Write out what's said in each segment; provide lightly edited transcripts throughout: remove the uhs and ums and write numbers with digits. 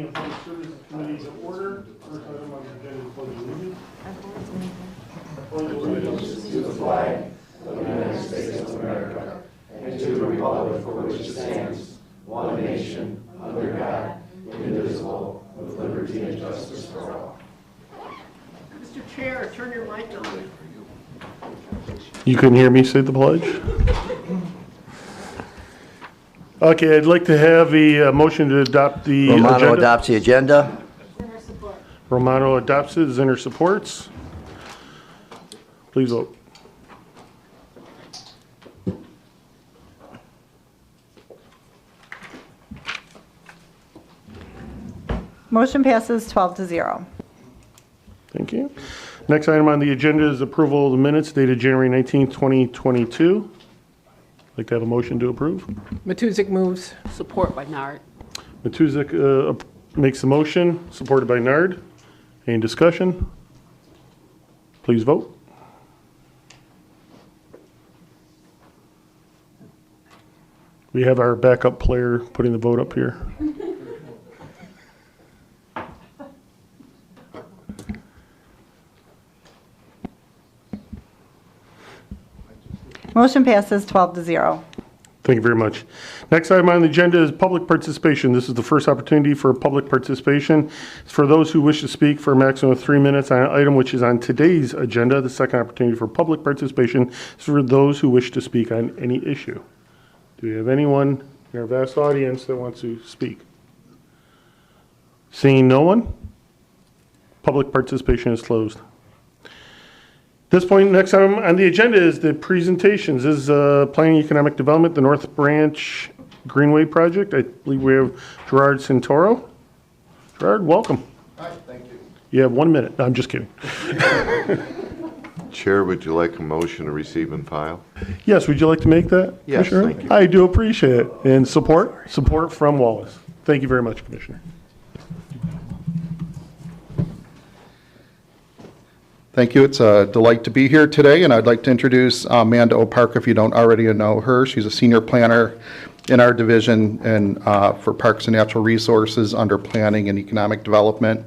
Planning and Public Services Committees of order. First item on the agenda is pledge allegiance. Pledge allegiance To the flag of the United States of America and to the republic for which it stands, one nation, under God, indivisible, with liberty and justice for all. Mr. Chair, turn your mic on. You couldn't hear me say the pledge? Okay, I'd like to have a motion to adopt the Romano agenda. adopts the agenda. Romano adopts it. Zinner supports. Please vote. Motion passes 12-0. Thank you. Next item on the agenda is approval of the minutes dated January 19, 2022. I'd like to have a motion to approve. Matuzik moves. Support by Nard. Matuzik makes the motion, supported by Nard. Any discussion? Please vote. We have our backup player putting the vote up here. Motion passes 12-0. Thank you very much. Next item on the agenda is public participation. This is the first opportunity for public participation. It's for those who wish to speak for a maximum of 3 minutes on an item which is on today's agenda. The second opportunity for public participation is for those who wish to speak on any issue. Do we have anyone in our vast audience that wants to speak? Seeing no one, public participation is closed. At this point, next item on the agenda is the presentations. This is Planning Economic Development, the North Branch Greenway project. I believe we have Gerard Santoro. Gerard, welcome. Hi, thank you. You have 1 minute. No, I'm just kidding. Chair, would you like a motion to receive and file? Yes, would you like to make that? Yes, Commissioner? thank you. I do appreciate it. And support from Wallace. Thank you very much, Commissioner. Thank you. It's a delight to be here today, and I'd like to introduce Amanda O'Park, if you don't already know her. She's a senior planner in our division and for Parks and Natural Resources under Planning and Economic Development.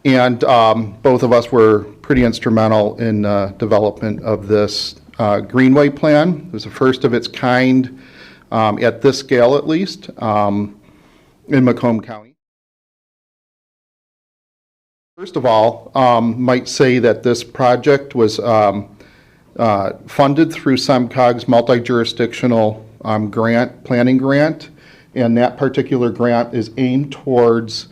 And both of us were pretty instrumental in development of this Greenway plan. It was the first of its kind at this scale, at least, in Macomb County. First of all, might say that this project was funded through SEMCOG's multi-jurisdictional planning grant, and that particular grant is aimed towards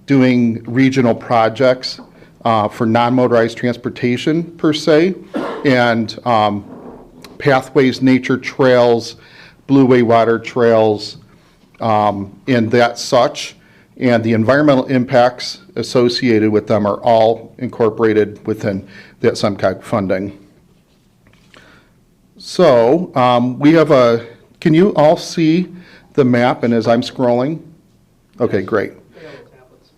doing regional projects for non-motorized transportation per se, and pathways, nature trails, blueway water trails, and that such. And the environmental impacts associated with them are all incorporated within that SEMCOG funding. So we have can you all see the map? And as I'm scrolling, okay, great. They have tablets.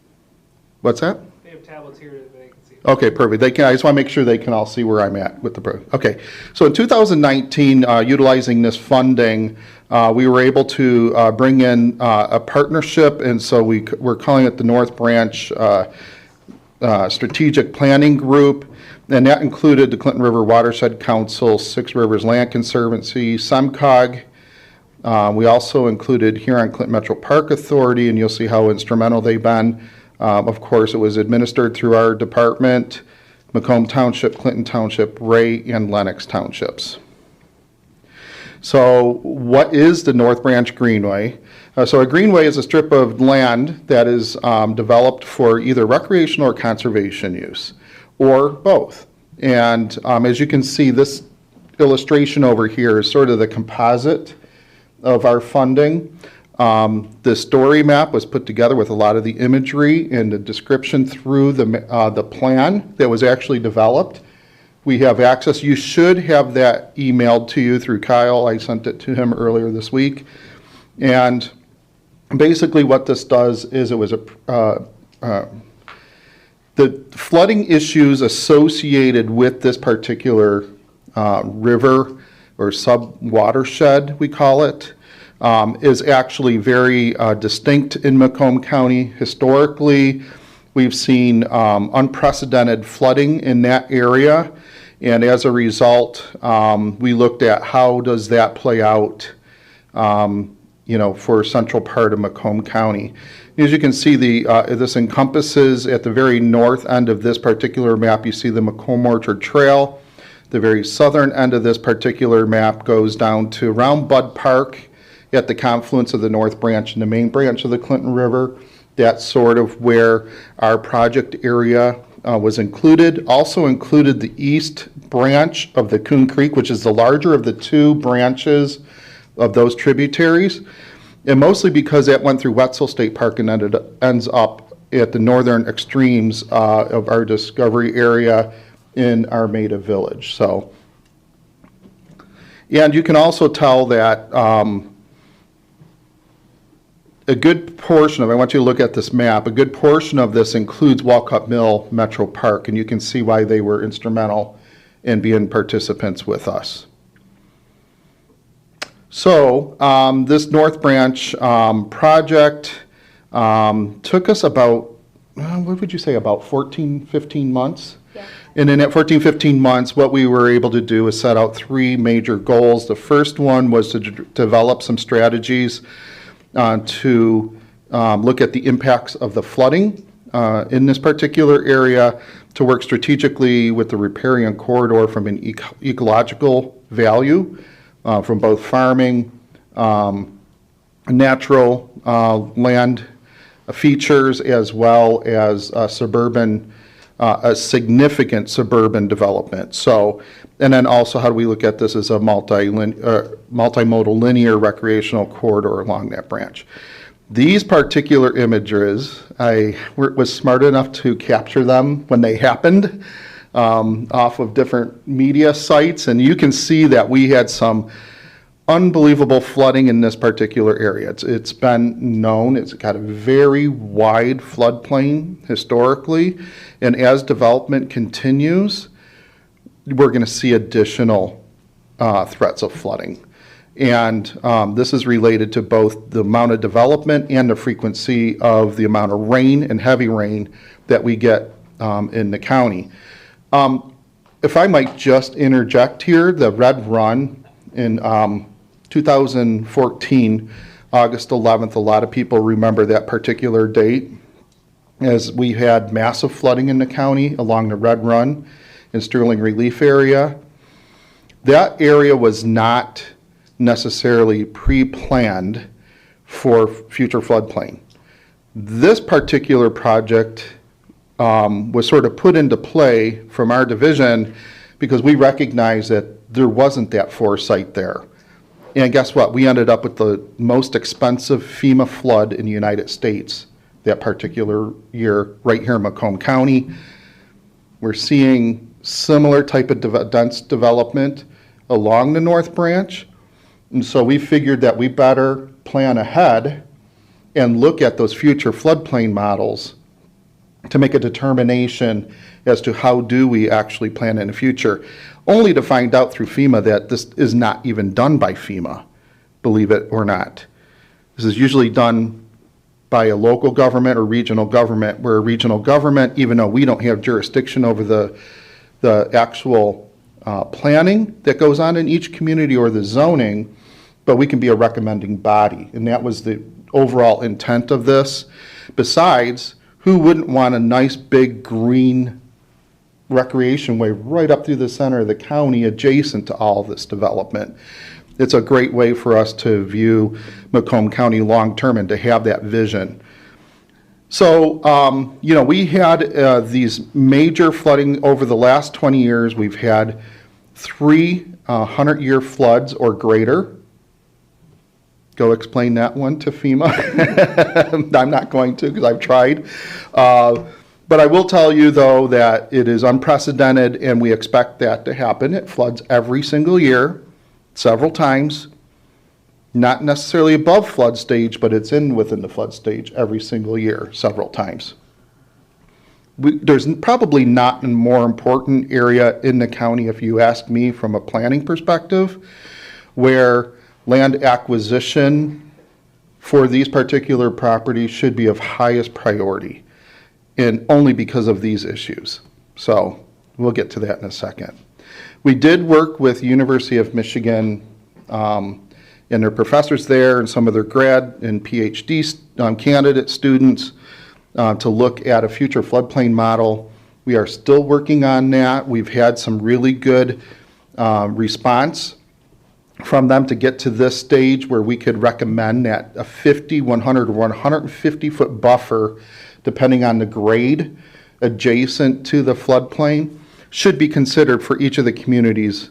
What's that? They have tablets here that they can see. Okay, perfect. I just want to make sure they can all see where I'm at with the. Okay, so in 2019, utilizing this funding, we were able to bring in a partnership, and so we're calling it the North Branch Strategic Planning Group, and that included the Clinton River Watershed Council, Six Rivers Land Conservancy, SEMCOG. We also included Huron-Clinton Metro Park Authority, and you'll see how instrumental they've been. Of course, it was administered through our department, Macomb Township, Clinton Township, Ray, and Lenox Townships. So what is the North Branch Greenway? So a greenway is a strip of land that is developed for either recreational or conservation use, or both. And as you can see, this illustration over here is sort of the composite of our funding. The story map was put together with a lot of the imagery and the description through the plan that was actually developed. We have access. You should have that emailed to you through Kyle. I sent it to him earlier this week. And basically what this does is it was the flooding issues associated with this particular river or sub-watershed, we call it, is actually very distinct in Macomb County. Historically, we've seen unprecedented flooding in that area, and as a result, we looked at how does that play out, for central part of Macomb County. As you can see, this encompasses at the very north end of this particular map, you see the Macomb Orchard Trail. The very southern end of this particular map goes down to around Bud Park at the confluence of the North Branch and the main branch of the Clinton River. That's sort of where our project area was included. Also included the east branch of the Coon Creek, which is the larger of the two branches of those tributaries. And mostly because that went through Wetzel State Park and ends up at the northern extremes of our discovery area in Armada Village. So, and you can also tell that a good portion of, I want you to look at this map, a good portion of this includes Walcott Mill Metro Park, and you can see why they were instrumental in being participants with us. So this North Branch project took us about, what would you say, about 14, 15 months? Yeah. And in that 14, 15 months, what we were able to do is set out three major goals. The first one was to develop some strategies to look at the impacts of the flooding in this particular area, to work strategically with the riparian corridor from an ecological value, from both farming, natural land features, as well as suburban, a significant suburban development. So, and then also how do we look at this as a multimodal linear recreational corridor along that branch. These particular images, I was smart enough to capture them when they happened off of different media sites, and you can see that we had some unbelievable flooding in this particular area. It's been known, it's got a very wide floodplain historically, and as development continues, we're going to see additional threats of flooding. And this is related to both the amount of development and the frequency of the amount of rain and heavy rain that we get in the county. If I might just interject here, the Red Run in 2014, August 11th, a lot of people remember that particular date, as we had massive flooding in the county along the Red Run and Sterling Relief area. That area was not necessarily pre-planned for future floodplain. This particular project was sort of put into play from our division because we recognized that there wasn't that foresight there. And guess what? We ended up with the most expensive FEMA flood in the United States that particular year, right here in Macomb County. We're seeing similar type of dense development along the North Branch. And so we figured that we better plan ahead and look at those future floodplain models to make a determination as to how do we actually plan in the future, only to find out through FEMA that this is not even done by FEMA, believe it or not. This is usually done by a local government or regional government, where a regional government, even though we don't have jurisdiction over the actual planning that goes on in each community or the zoning, but we can be a recommending body. And that was the overall intent of this. Besides, who wouldn't want a nice big green recreation way right up through the center of the county adjacent to all this development? It's a great way for us to view Macomb County long-term and to have that vision. So, we had these major flooding over the last 20 years. We've had 3 100-year floods or greater. Go explain that one to FEMA. I'm not going to, because I've tried. But I will tell you, though, that it is unprecedented, and we expect that to happen. It floods every single year, several times. Not necessarily above flood stage, but it's within the flood stage every single year, several times. There's probably not a more important area in the county, if you ask me, from a planning perspective, where land acquisition for these particular properties should be of highest priority, and only because of these issues. So we'll get to that in a second. We did work with University of Michigan and their professors there and some of their grad and PhD candidate students to look at a future floodplain model. We are still working on that. We've had some really good response from them to get to this stage where we could recommend that a 50, 100, or 150-foot buffer, depending on the grade adjacent to the floodplain, should be considered for each of the communities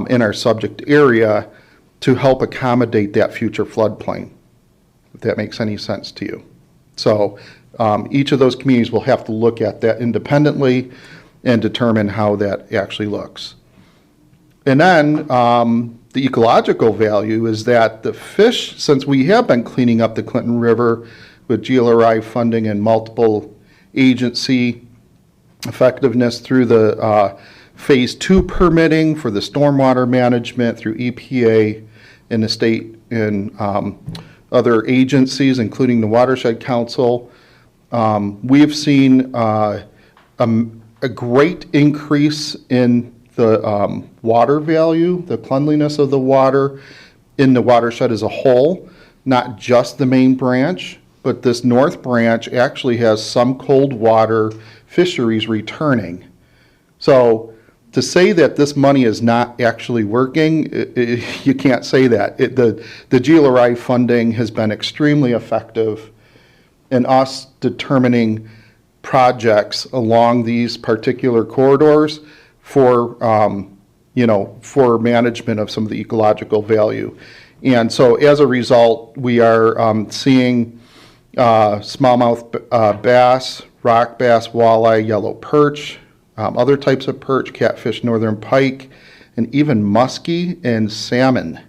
in our subject area to help accommodate that future floodplain, if that makes any sense to you. So each of those communities will have to look at that independently and determine how that actually looks. And then the ecological value is that the fish, since we have been cleaning up the Clinton River with GLRI funding and multiple agency effectiveness through the Phase 2 permitting for the stormwater management through EPA and the state and other agencies, including the Watershed Council, we've seen a great increase in the water value, the cleanliness of the water in the watershed as a whole, not just the main branch, but this north branch actually has some cold water fisheries returning. So to say that this money is not actually working, you can't say that. The GLRI funding has been extremely effective in us determining projects along these particular corridors for for management of some of the ecological value. And so as a result, we are seeing smallmouth bass, rock bass, walleye, yellow perch, other types of perch, catfish, northern pike, and even muskie and salmon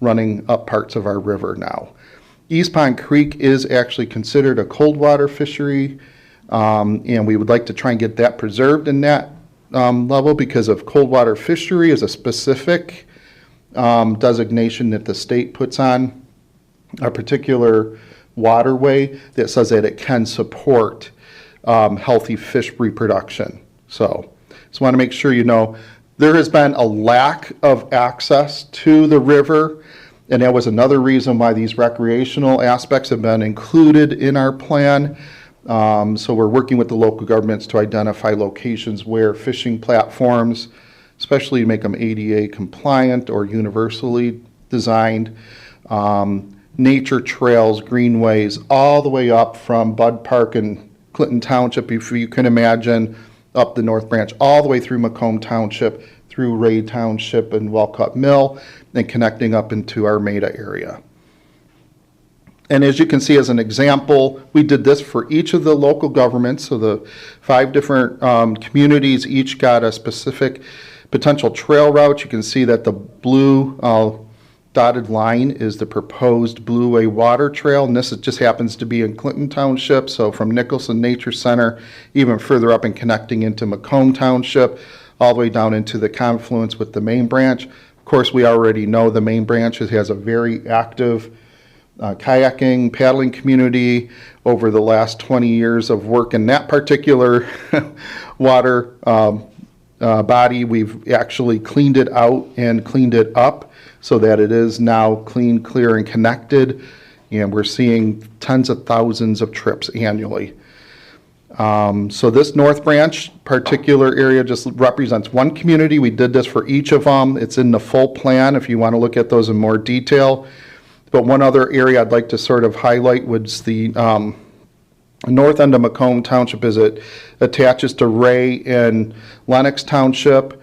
running up parts of our river now. East Pond Creek is actually considered a cold water fishery, and we would like to try and get that preserved in that level because of cold water fishery is a specific designation that the state puts on a particular waterway that says that it can support healthy fish reproduction. So just want to make sure you know there has been a lack of access to the river, and that was another reason why these recreational aspects have been included in our plan. So we're working with the local governments to identify locations where fishing platforms, especially to make them ADA compliant or universally designed, nature trails, greenways, all the way up from Bud Park and Clinton Township, if you can imagine, up the North Branch, all the way through Macomb Township, through Ray Township and Walcott Mill, and connecting up into our Maida area. And as you can see as an example, we did this for each of the local governments, so the 5 different communities each got a specific potential trail route. You can see that the blue dotted line is the proposed Blue Way Water Trail, and this just happens to be in Clinton Township, so from Nicholson Nature Center, even further up and connecting into Macomb Township, all the way down into the confluence with the main branch. Of course, we already know the main branch has a very active kayaking, paddling community over the last 20 years of work in that particular water body. We've actually cleaned it out and cleaned it up so that it is now clean, clear, and connected, and we're seeing tens of thousands of trips annually. So this North Branch particular area just represents one community. We did this for each of them. It's in the full plan if you want to look at those in more detail. But one other area I'd like to sort of highlight was the north end of Macomb Township as it attaches to Ray and Lenox Township,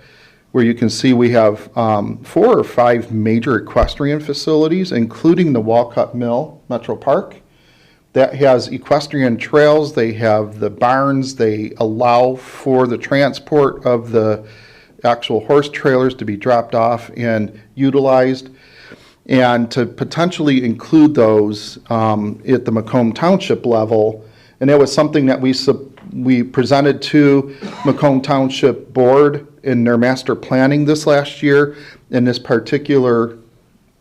where you can see we have 4 or 5 major equestrian facilities, including the Walcott Mill Metro Park. That has equestrian trails, they have the barns, they allow for the transport of the actual horse trailers to be dropped off and utilized, and to potentially include those at the Macomb Township level. And that was something that we presented to Macomb Township Board in their master planning this last year, and this particular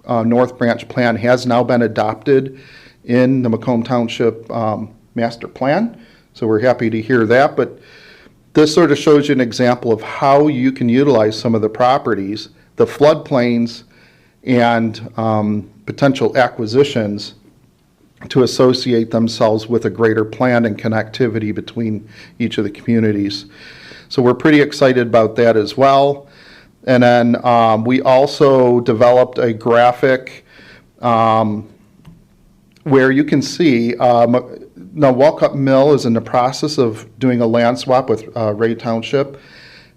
North Branch plan has now been adopted in the Macomb Township master plan. So we're happy to hear that. But this sort of shows you an example of how you can utilize some of the properties, the floodplains, and potential acquisitions to associate themselves with a greater plan and connectivity between each of the communities. So we're pretty excited about that as well. And then we also developed a graphic where you can see now Walcott Mill is in the process of doing a land swap with Ray Township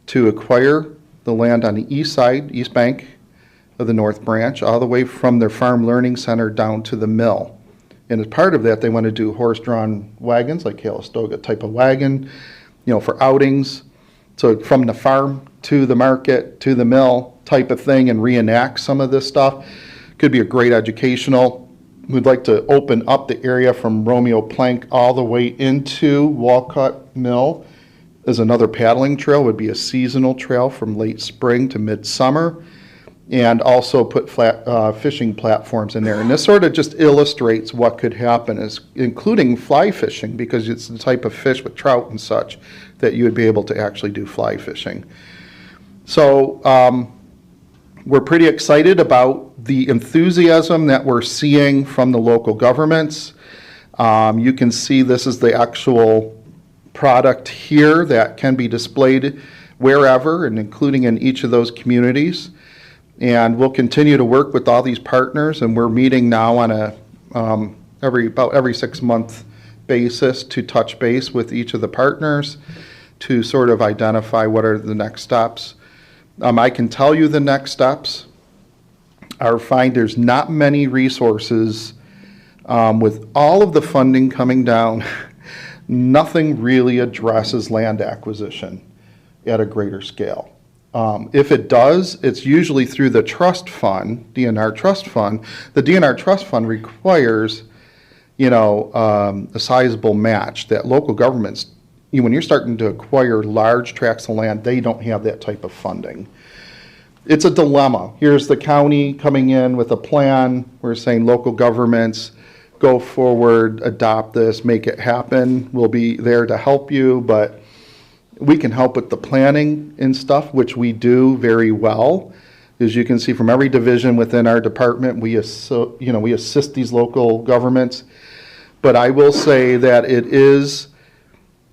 to acquire the land on the east side, east bank of the North Branch, all the way from their farm learning center down to the mill. And as part of that, they want to do horse-drawn wagons, like Calistoga type of wagon, for outings. So from the farm to the market to the mill type of thing, and reenact some of this stuff. Could be a great educational. We'd like to open up the area from Romeo Plank all the way into Walcott Mill as another paddling trail. Would be a seasonal trail from late spring to midsummer, and also put flat fishing platforms in there. And this sort of just illustrates what could happen, including fly fishing, because it's the type of fish with trout and such that you would be able to actually do fly fishing. So we're pretty excited about the enthusiasm that we're seeing from the local governments. You can see this is the actual product here that can be displayed wherever, and including in each of those communities. And we'll continue to work with all these partners, and we're meeting now on a about every 6-month basis to touch base with each of the partners to sort of identify what are the next steps. I can tell you the next steps are there's not many resources with all of the funding coming down. Nothing really addresses land acquisition at a greater scale. If it does, it's usually through the trust fund, DNR trust fund. The DNR trust fund requires, a sizable match that local governments, when you're starting to acquire large tracts of land, they don't have that type of funding. It's a dilemma. Here's the county coming in with a plan. We're saying local governments, go forward, adopt this, make it happen. We'll be there to help you, but we can help with the planning and stuff, which we do very well. As you can see from every division within our department, we assist these local governments. But I will say that it is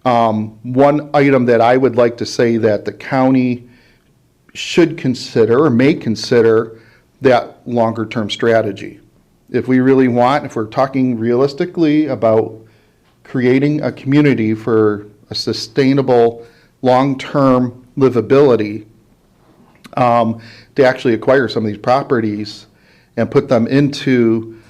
one item that I would like to say that the county should consider, or may consider, that longer term strategy. If we really want, if we're talking realistically about creating a community for a sustainable long-term livability, to actually acquire some of these properties and put them into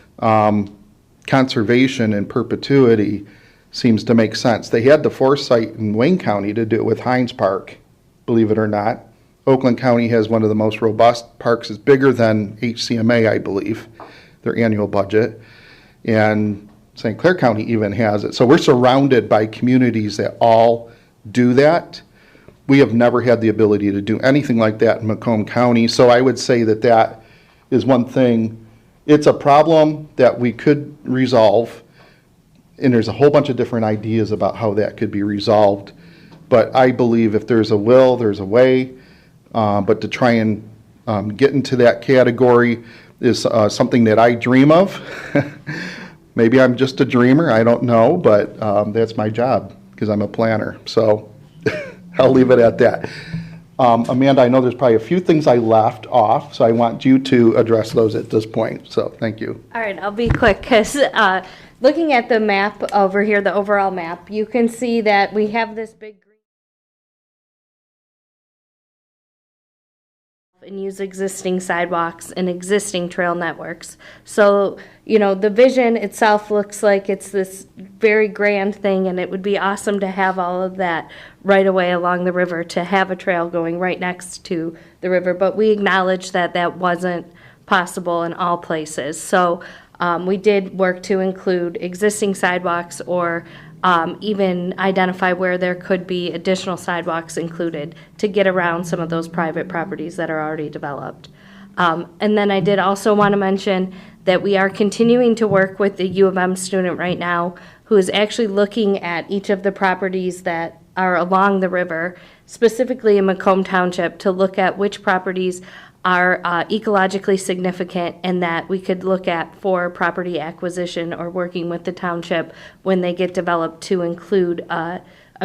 conservation and perpetuity seems to make sense. They had the foresight in Wayne County to do it with Hines Park, believe it or not. Oakland County has one of the most robust parks. It's bigger than HCMA, I believe, their annual budget. And St. Clair County even has it. So we're surrounded by communities that all do that. We have never had the ability to do anything like that in Macomb County. So I would say that that is one thing. It's a problem that we could resolve, and there's a whole bunch of different ideas about how that could be resolved. But I believe if there's a will, there's a way. But to try and get into that category is something that I dream of. Maybe I'm just a dreamer, I don't know, but that's my job because I'm a planner. So I'll leave it at that. Amanda, I know there's probably a few things I left off, so I want you to address those at this point. So thank you. All right, I'll be quick because looking at the map over here, the overall map, you can see that we have this big green and use existing sidewalks and existing trail networks. So, the vision itself looks like it's this very grand thing, and it would be awesome to have all of that right away along the river, to have a trail going right next to the river. But we acknowledge that that wasn't possible in all places. So we did work to include existing sidewalks, or even identify where there could be additional sidewalks included to get around some of those private properties that are already developed. And then I did also want to mention that we are continuing to work with the U of M student right now who is actually looking at each of the properties that are along the river, specifically in Macomb Township, to look at which properties are ecologically significant and that we could look at for property acquisition or working with the township when they get developed to include a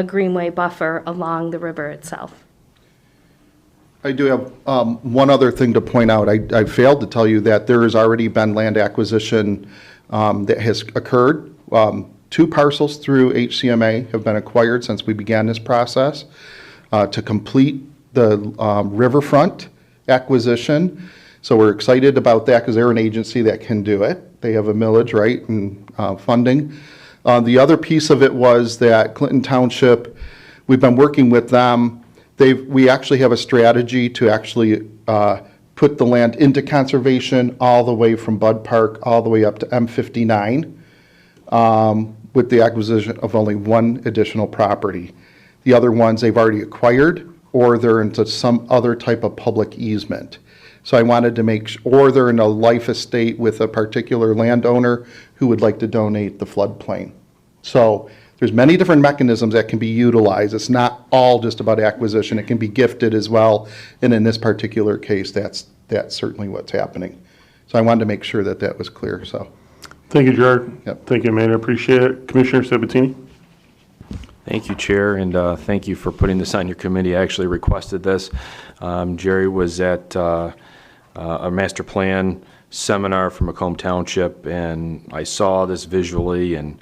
greenway buffer along the river itself. I do have one other thing to point out. I failed to tell you that there has already been land acquisition that has occurred. 2 parcels through HCMA have been acquired since we began this process to complete the riverfront acquisition. So we're excited about that because they're an agency that can do it. They have a millage, right, and funding. The other piece of it was that Clinton Township, we've been working with them. We actually have a strategy to actually put the land into conservation all the way from Bud Park all the way up to M59 with the acquisition of only 1 additional property. The other ones they've already acquired or they're into some other type of public easement. So I wanted to make sure, or they're in a life estate with a particular landowner who would like to donate the floodplain. So there's many different mechanisms that can be utilized. It's not all just about acquisition. It can be gifted as well. And in this particular case, that's certainly what's happening. So I wanted to make sure that that was clear, so. Thank you, Gerard. Yep. Thank you, Amanda. Appreciate it. Commissioner Sabatini? Thank you, Chair, and thank you for putting this on your committee. I actually requested this. Jerry was at a master plan seminar for Macomb Township, and I saw this visually. And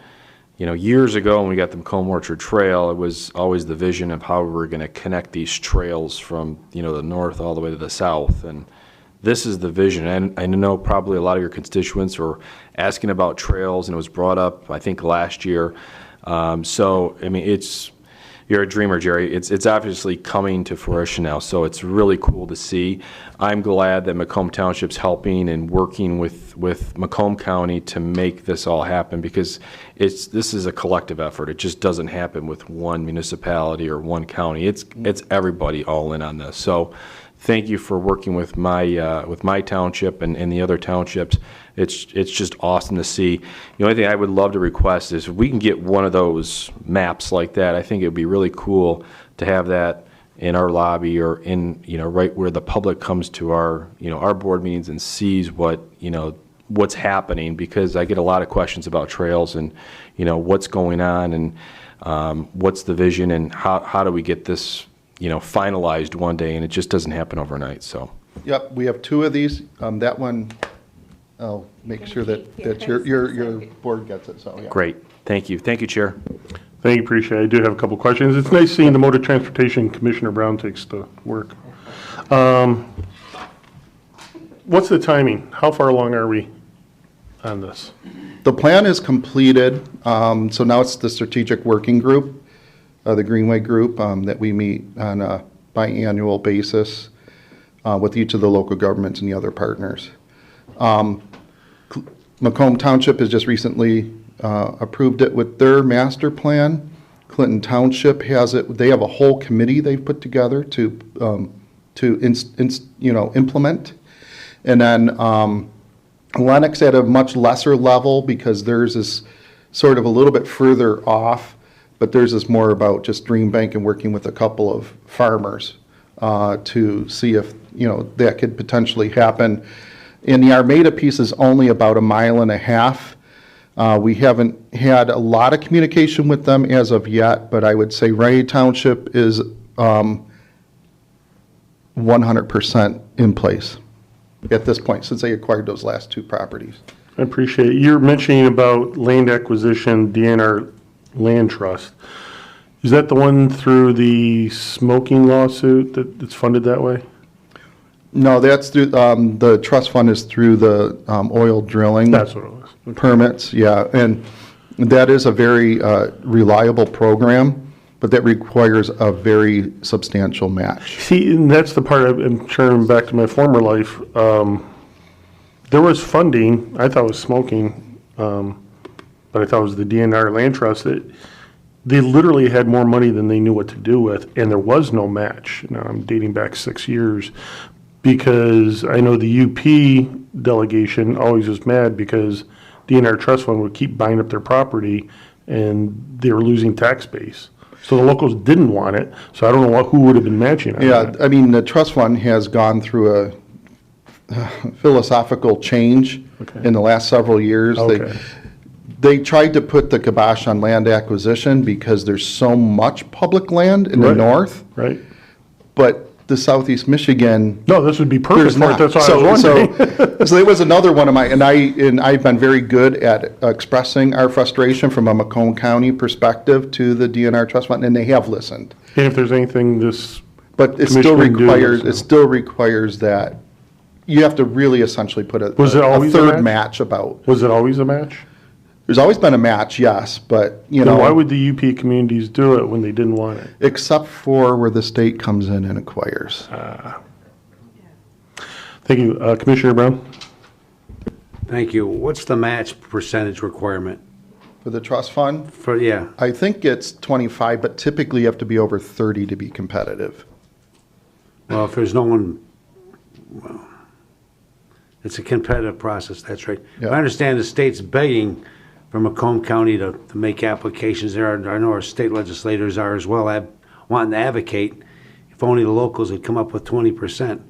you know, years ago when we got the Macomb Orchard Trail, it was always the vision of how we were going to connect these trails from the north all the way to the south. And this is the vision. And I know probably a lot of your constituents were asking about trails, and it was brought up, I think, last year. So, I mean, you're a dreamer, Jerry. It's obviously coming to fruition now, so it's really cool to see. I'm glad that Macomb Township's helping and working with Macomb County to make this all happen, because this is a collective effort. It just doesn't happen with one municipality or one county. It's everybody all in on this. So thank you for working with my township and the other townships. It's just awesome to see. The only thing I would love to request is if we can get one of those maps like that. I think it would be really cool to have that in our lobby or in right where the public comes to our our board meetings and sees what's happening, because I get a lot of questions about trails and what's going on and what's the vision and how do we get this finalized one day, and it just doesn't happen overnight. So Yep, we have 2 of these. That one, I'll make sure that your board gets it, so yeah. great. Thank you, Chair. Thank you, appreciate it. I do have a couple questions. It's nice seeing the Motor Transportation Commissioner Brown takes the work. What's the timing? How far along are we on this? The plan is completed, so now it's the strategic working group, the Greenway group, that we meet on a biannual basis with each of the local governments and the other partners. Macomb Township has just recently approved it with their master plan. Clinton Township has it. They have a whole committee they've put together to implement. And then Lennox at a much lesser level, because theirs is sort of a little bit further off, but theirs is more about just Dream Bank and working with a couple of farmers to see if that could potentially happen. And the Armada piece is only about 1.5 miles. We haven't had a lot of communication with them as of yet, but I would say Raleigh Township is 100% in place at this point, since they acquired those last 2 properties. I appreciate it. You're mentioning about land acquisition, DNR Land Trust. Is that the one through the smoking lawsuit that's funded that way? No, that's through, the trust fund is through the oil drilling. That's what it was. Okay. Permits, yeah, and that is a very reliable program, but that requires a very substantial match. See, and that's the part I'm turning back to my former life. There was funding, I thought it was smoking, but I thought it was the DNR Land Trust. They literally had more money than they knew what to do with, and there was no match. Now, I'm dating back 6 years. because I know the UP delegation always was mad because DNR Trust Fund would keep buying up their property and they were losing tax base. So the locals didn't want it, so I don't know who would have been matching on Yeah, that. I mean, the trust fund has gone through a philosophical change Okay. in the last several years. Okay. They tried to put the kibosh on land acquisition because there's so much public land in the Right. north, Right? but the southeast Michigan, No, this would be perfect there's for it, not. that's why I was wondering. So it was another one of my, and I've been very good at expressing our frustration from a Macomb County perspective to the DNR Trust Fund, and they have listened. And if there's anything this, But it still Commissioner can do requires, this, it still requires that, you have to really essentially put a Was it always a third match? match about. was it always a match? There's always been a match, yes, but, you Then why know, would the UP communities do it when they didn't want it? except for where the state comes in and acquires. Thank you. Commissioner Brown? Thank you. What's the match percentage requirement For the trust fund, for, yeah, I think it's 25, but typically you have to be over 30 to be competitive. well, if there's no one, well, it's a competitive process, that's right. Yeah. I understand the state's begging for Macomb County to make applications there. I know our state legislators are as well, wanting to advocate if only the locals would come up with 20%,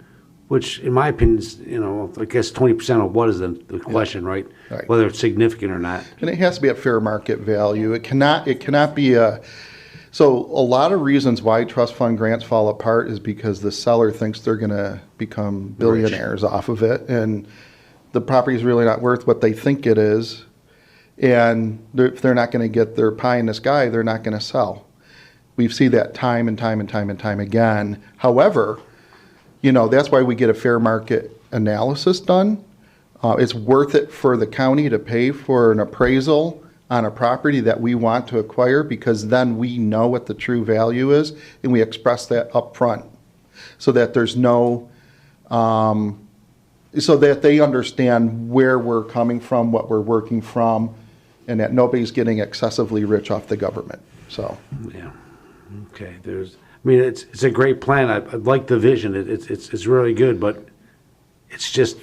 which in my opinion is, you know, I guess 20% of what is the question, right? Right. Whether it's significant or not. And it has to be at fair market value. It cannot be so a lot of reasons why trust fund grants fall apart is because the seller thinks they're gonna become billionaires off of it, and the property is really not worth what they think it is. And if they're not gonna get their pie in the sky, they're not gonna sell. We've seen that time and time and time and time again. However, you know, that's why we get a fair market analysis done. It's worth it for the county to pay for an appraisal on a property that we want to acquire, because then we know what the true value is and we express that up front, so that there's no, so that they understand where we're coming from, what we're working from, and that nobody's getting excessively rich off the government, so. Yeah, okay, I mean, it's a great plan. I like the vision. It's really good, but it's just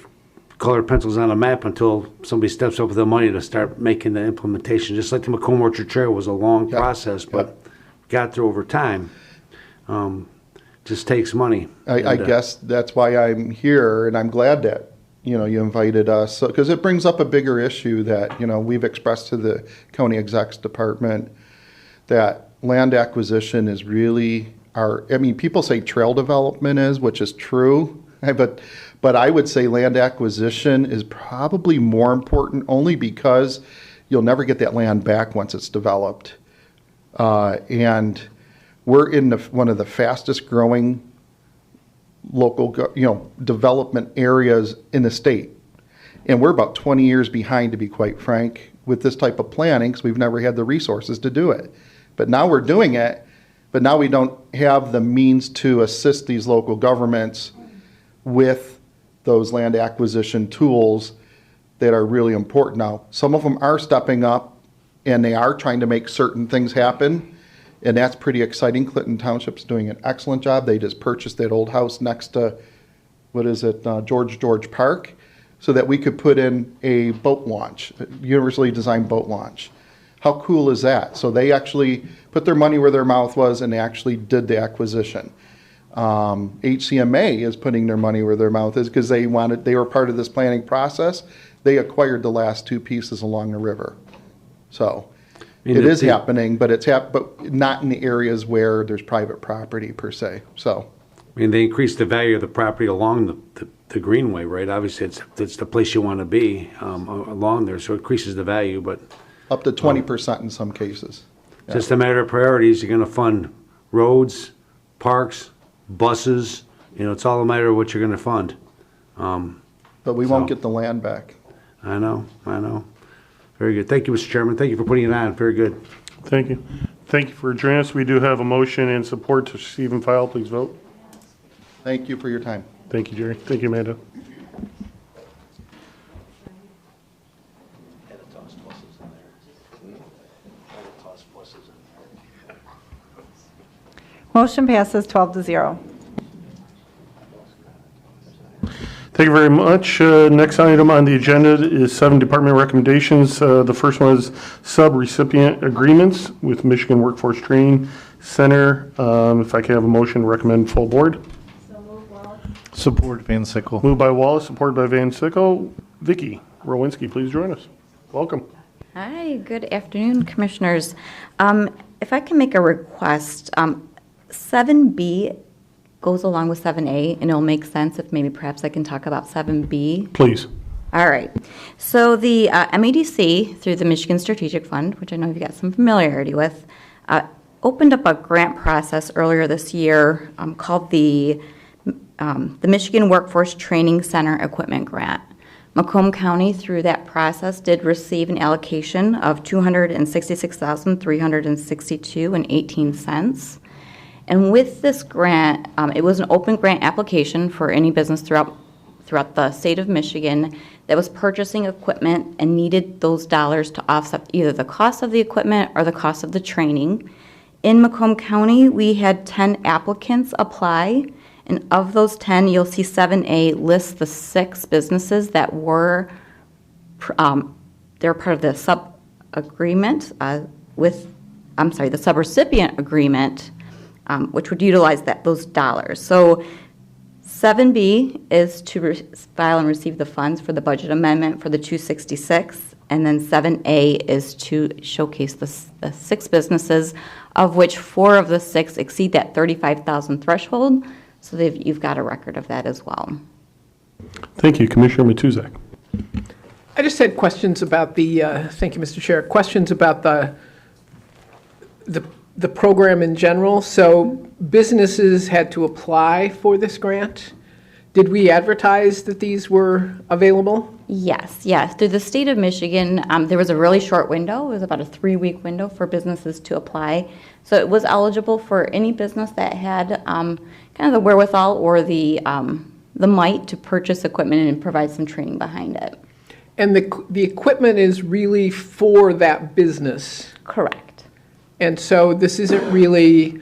colored pencils on a map until somebody steps up with the money to start making the implementation. Just like the Macomb Orchard Trail was a long Yeah, process, but got through over time. Just takes money. I guess that's why I'm here, and I'm glad that, you know, you invited us, because it brings up a bigger issue that, you know, we've expressed to the county execs department, that land acquisition is really I mean, people say trail development is, which is true, but I would say land acquisition is probably more important, only because you'll never get that land back once it's developed. And we're in one of the fastest growing local, development areas in the state. And we're about 20 years behind, to be quite frank, with this type of planning, because we've never had the resources to do it. But now we're doing it, but now we don't have the means to assist these local governments with those land acquisition tools that are really important now. Some of them are stepping up, and they are trying to make certain things happen, and that's pretty exciting. Clinton Township's doing an excellent job. They just purchased that old house next to, George Park, so that we could put in a boat launch, a universally designed boat launch. How cool is that? So they actually put their money where their mouth was, and they actually did the acquisition. HCMA is putting their money where their mouth is, because they were part of this planning process. They acquired the last two pieces along the river. So it is happening, but but not in the areas where there's private property per se. So, I mean, they increase the value of the property along the Greenway, right? Obviously, it's the place you want to be along there, so it increases the value, but up to 20% in some cases. just a matter of priorities. You're going to fund roads, parks, buses. You know, it's all a matter of what you're going to fund. But we won't get the land back. I know. Very good. Thank you, Mr. Chairman. Thank you for putting it on. Very good. Thank you. Thank you for adjourning us. We do have a motion and support to receive and file. Please vote. Thank you for your time. Thank you, Jerry. Thank you, Amanda. Motion passes 12-0. Thank you very much. Next item on the agenda is 7 department recommendations. The first one is sub-recipient agreements with Michigan Workforce Training Center. If I can have a motion, recommend full board. Support Van Sickle. Moved by Wallace, supported by Van Sickle. Vicky Rowinski, please join us. Welcome. Hi, good afternoon, Commissioners. If I can make a request, 7B goes along with 7A, and it'll make sense if maybe perhaps I can talk about 7B. Please. All right. So the MEDC, through the Michigan Strategic Fund, which I know you've got some familiarity with, opened up a grant process earlier this year called the Michigan Workforce Training Center Equipment Grant. Macomb County, through that process, did receive an allocation of $266,362.18. And with this grant, it was an open grant application for any business throughout the state of Michigan that was purchasing equipment and needed those dollars to offset either the cost of the equipment or the cost of the training. In Macomb County, we had 10 applicants apply. And of those 10, you'll see 7A lists the 6 businesses that were, they're part of the sub-agreement the sub-recipient agreement, which would utilize those dollars. So 7B is to file and receive the funds for the budget amendment for the 266, and then 7A is to showcase the 6 businesses, of which 4 of the 6 exceed that 35,000 threshold. So you've got a record of that as well. Thank you. Commissioner Matuzak. I just had questions about thank you, Mr. Chair, questions about the program in general. So businesses had to apply for this grant. Did we advertise that these were available? Yes. Through the state of Michigan, there was a really short window. It was about a 3-week window for businesses to apply. So it was eligible for any business that had kind of the wherewithal or the might to purchase equipment and provide some training behind it. And the equipment is really for that business. Correct. And so this isn't really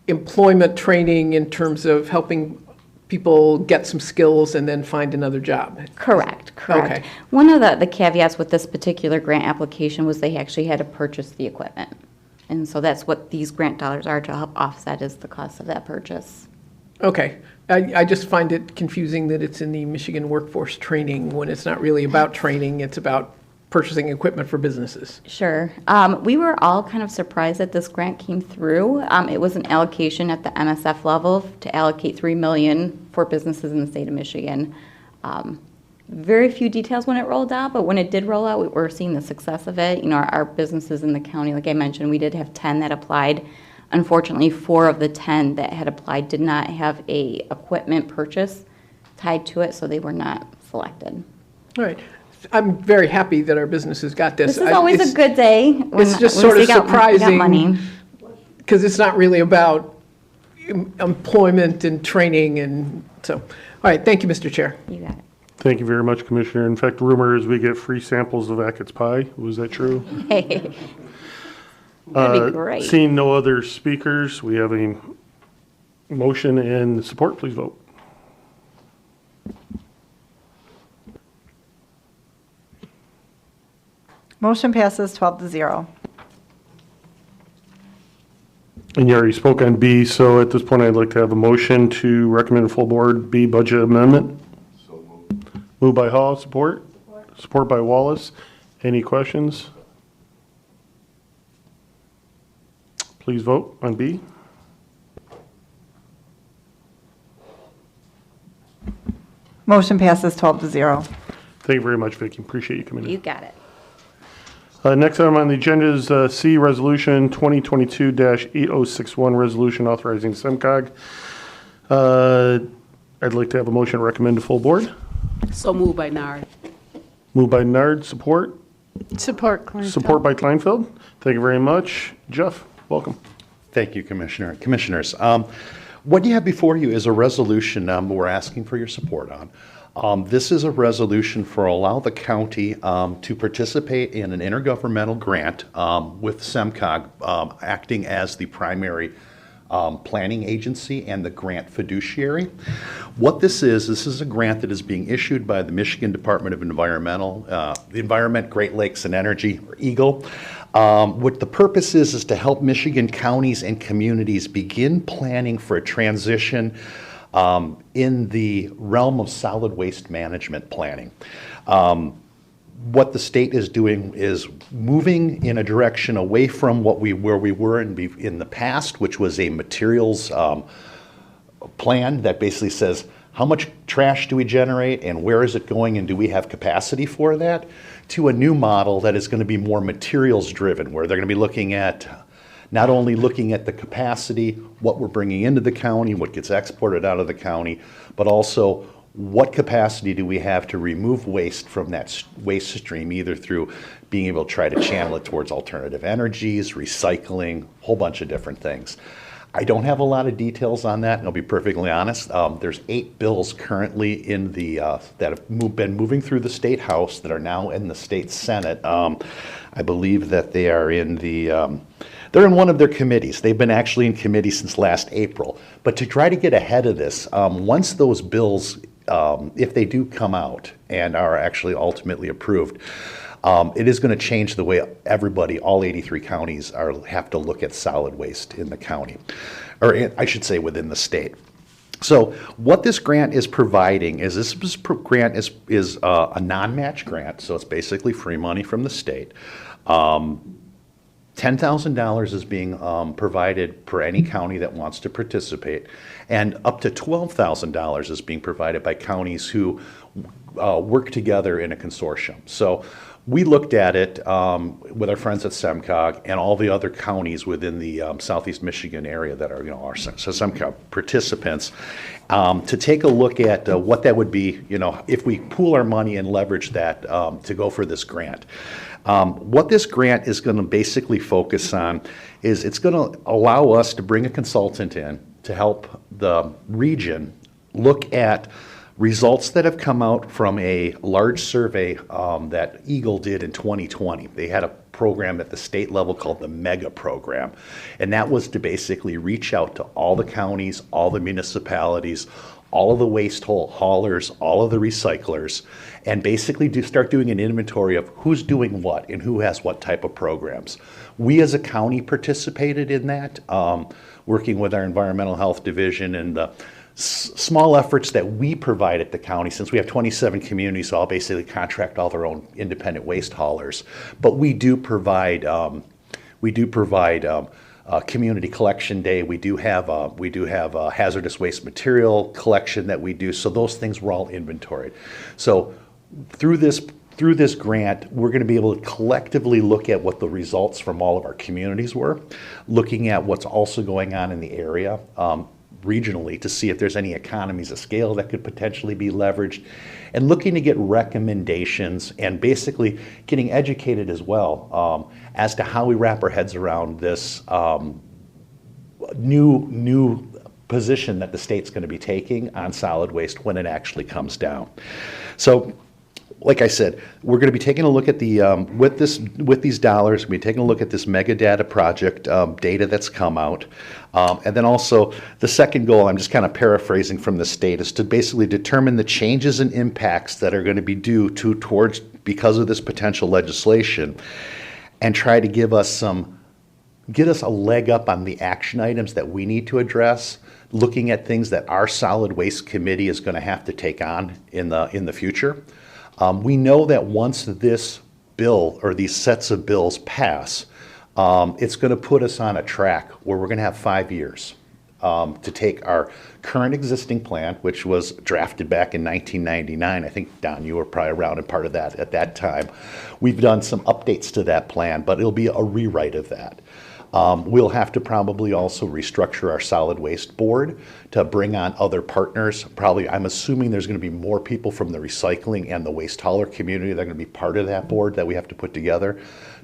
employment training in terms of helping people get some skills and then find another job. Correct. Okay. One of the caveats with this particular grant application was they actually had to purchase the equipment. And so that's what these grant dollars are to help offset is the cost of that purchase. Okay. I just find it confusing that it's in the Michigan Workforce Training when it's not really about training, it's about purchasing equipment for businesses. Sure. We were all kind of surprised that this grant came through. It was an allocation at the MSF level to allocate $3 million for businesses in the state of Michigan. Very few details when it rolled out, but when it did roll out, we were seeing the success of it. You know, our businesses in the county, like I mentioned, we did have 10 that applied. Unfortunately, 4 of the 10 that had applied did not have a equipment purchase tied to it, so they were not selected. All right. I'm very happy that our businesses got this. This is always a good day when It's just when sort we of got surprising money. because it's not really about employment and training and so. All right. Thank you, Mr. Chair. You got it. Thank you very much, Commissioner. In fact, rumor is we get free samples of Achatz pie. Was that true? Hey, that'd be great. Seeing no other speakers, we have a motion and support. Please vote. Motion passes 12-0. And you already spoke on B, so at this point, I'd like to have a motion to recommend full board B budget amendment. So moved. Moved by Hall, support? Support by Wallace. Any questions? Please vote on B. Motion passes 12-0. Thank you very much, Vicki. Appreciate you coming in. You got it. Next item on the agenda is C, Resolution 2022-8061, Resolution Authorizing SEMCOG. I'd like to have a motion to recommend to full board. So moved by Nard. Moved by Nard, support. Support, Kleinfeld. Support by Kleinfeld. Thank you very much. Jeff, welcome. Thank you, Commissioners. What you have before you is a resolution we're asking for your support on. This is a resolution for allow the county to participate in an intergovernmental grant with SEMCOG acting as the primary planning agency and the grant fiduciary. What this is a grant that is being issued by the Michigan Department of the Environment, Great Lakes and Energy, or EGLE. What the purpose is to help Michigan counties and communities begin planning for a transition in the realm of solid waste management planning. What the state is doing is moving in a direction away from where we were in the past, which was a materials plan that basically says how much trash do we generate and where is it going and do we have capacity for that, to a new model that is going to be more materials driven, where they're going to be looking at not only looking at the capacity, what we're bringing into the county, what gets exported out of the county, but also what capacity do we have to remove waste from that waste stream, either through being able to try to channel it towards alternative energies, recycling, a whole bunch of different things. I don't have a lot of details on that, and I'll be perfectly honest. There's 8 bills currently in the that have been moving through the State House that are now in the State Senate. I believe that they are in the they're in one of their committees. They've been actually in committee since last April. But to try to get ahead of this, once those bills, if they do come out and are actually ultimately approved, it is going to change the way everybody, all 83 counties, have to look at solid waste in the county, or I should say within the state. So what this grant is providing is this grant is a non-match grant, so it's basically free money from the state. $10,000 is being provided per any county that wants to participate, and up to $12,000 is being provided by counties who work together in a consortium. So we looked at it with our friends at SEMCOG and all the other counties within the Southeast Michigan area that are, our SEMCOG participants, to take a look at what that would be, if we pool our money and leverage that to go for this grant. What this grant is going to basically focus on is it's going to allow us to bring a consultant in to help the region look at results that have come out from a large survey that EGLE did in 2020. They had a program at the state level called the MEGA program, and that was to basically reach out to all the counties, all the municipalities, all of the waste haulers, all of the recyclers, and basically start doing an inventory of who's doing what and who has what type of programs. We as a county participated in that, working with our environmental health division and the small efforts that we provide at the county. Since we have 27 communities, so I'll basically contract all their own independent waste haulers. But we do provide community collection day. We do have a hazardous waste material collection that we do. So those things were all inventoried. So through this grant, we're going to be able to collectively look at what the results from all of our communities were, looking at what's also going on in the area regionally to see if there's any economies of scale that could potentially be leveraged, and looking to get recommendations and basically getting educated as well as to how we wrap our heads around this new position that the state's going to be taking on solid waste when it actually comes down. So, like I said, we're going to be taking a look at the with these dollars. We're taking a look at this mega data project data that's come out, and then also the second goal. I'm just kind of paraphrasing from the state, is to basically determine the changes and impacts that are going to be due towards because of this potential legislation, and try to get us a leg up on the action items that we need to address. Looking at things that our solid waste committee is going to have to take on in the future. We know that once this bill or these sets of bills pass, it's going to put us on a track where we're going to have 5 years to take our current existing plan, which was drafted back in 1999. I think, Don, you were probably around and part of that at that time. We've done some updates to that plan, but it'll be a rewrite of that. We'll have to probably also restructure our solid waste board to bring on other partners. Probably, I'm assuming there's going to be more people from the recycling and the waste hauler community that are going to be part of that board that we have to put together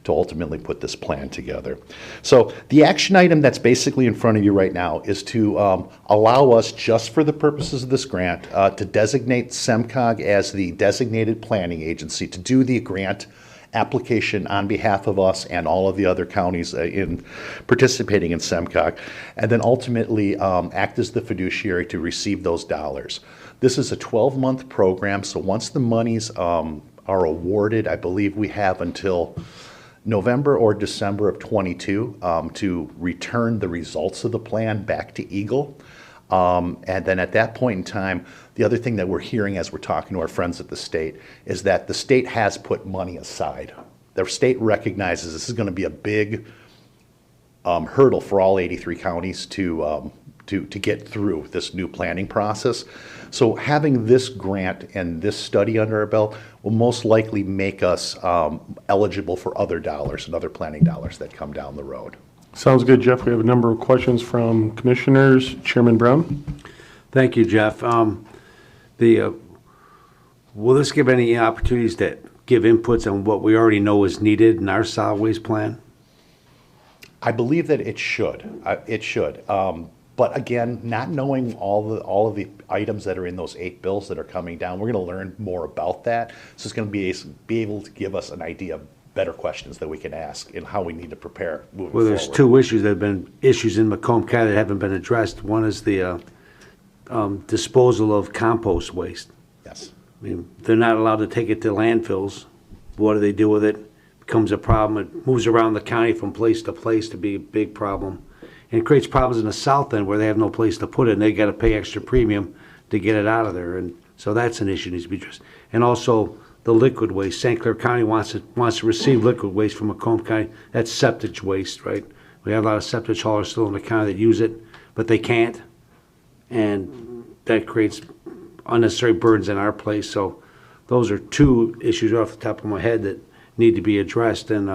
to ultimately put this plan together. So the action item that's basically in front of you right now is to allow us, just for the purposes of this grant, to designate SEMCOG as the designated planning agency to do the grant application on behalf of us and all of the other counties in participating in SEMCOG, and then ultimately act as the fiduciary to receive those dollars. This is a 12-month program, so once the monies are awarded, I believe we have until November or December of '22 to return the results of the plan back to Eagle. And then at that point in time, the other thing that we're hearing as we're talking to our friends at the state is that the state has put money aside. The state recognizes this is going to be a big hurdle for all 83 counties to get through this new planning process. So having this grant and this study under our belt will most likely make us eligible for other dollars and other planning dollars that come down the road. Sounds good, Jeff. We have a number of questions from commissioners. Chairman Brown? Thank you, Jeff. Will this give any opportunities to give inputs on what we already know is needed in our solid waste plan? I believe that it should. It should. But again, not knowing all of the items that are in those 8 bills that are coming down, we're going to learn more about that. So it's going to be able to give us an idea of better questions that we can ask and how we need to prepare moving forward. Well, there's 2 issues that have been issues in Macomb County that haven't been addressed. One is the disposal of compost waste. Yes. I mean, they're not allowed to take it to landfills. What do they do with it? Becomes a problem. It moves around the county from place to place to be a big problem. And it creates problems in the south end where they have no place to put it and they got to pay extra premium to get it out of there. And so that's an issue that needs to be addressed. And also the liquid waste. St. Clair County wants to receive liquid waste from Macomb County. That's septic waste, right? We have a lot of septic haulers still in the county that use it, but they can't. And that creates unnecessary burdens in our place. So those are 2 issues off the top of my head that need to be addressed. And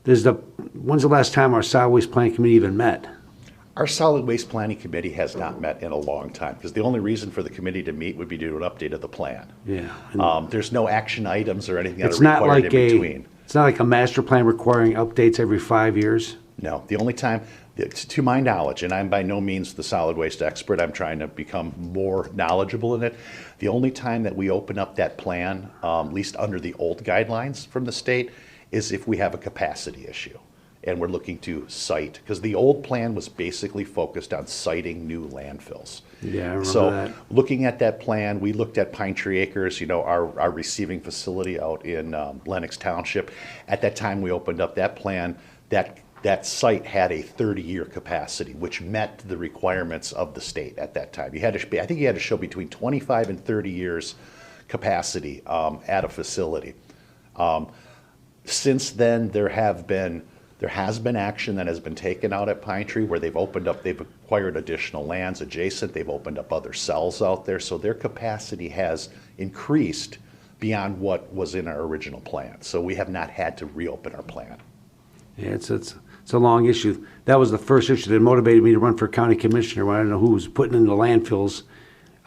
when's the last time our solid waste planning committee even met? Our solid waste planning committee has not met in a long time because the only reason for the committee to meet would be to do an update of the plan. Yeah. There's no action items or anything that It's are not required like in between. it's not like a master plan requiring updates every 5 years. No, the only time, to my knowledge, and I'm by no means the solid waste expert, I'm trying to become more knowledgeable in it. The only time that we open up that plan, at least under the old guidelines from the state, is if we have a capacity issue and we're looking to site, because the old plan was basically focused on siting new landfills. Yeah, I remember So that. looking at that plan, we looked at Pine Tree Acres, our receiving facility out in Lenox Township. At that time, we opened up that plan. That site had a 30-year capacity, which met the requirements of the state at that time. I think you had to show between 25 and 30 years capacity at a facility. Since then, there has been action that has been taken out at Pine Tree where they've acquired additional lands adjacent, they've opened up other cells out there, so their capacity has increased beyond what was in our original plan. So we have not had to reopen our plan. Yeah, it's a long issue. That was the first issue that motivated me to run for county commissioner when I didn't know who was putting in the landfills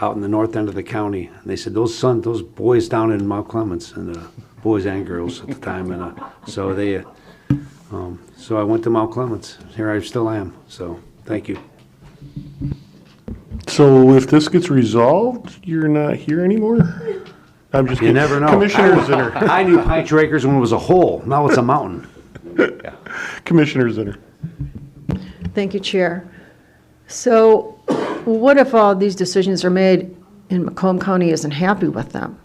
out in the north end of the county. And they said, those boys down in Mount Clemens, and boys and girls at the time. And so I went to Mount Clemens. Here I still am. So thank you. So if this gets resolved, you're not here anymore? I'm just You kidding. never know. Commissioner Zinner. I knew Pine Tree Acres when it was a hole. Now it's a mountain. Commissioner Zinner. Thank you, Chair. So what if all these decisions are made and Macomb County isn't happy with them?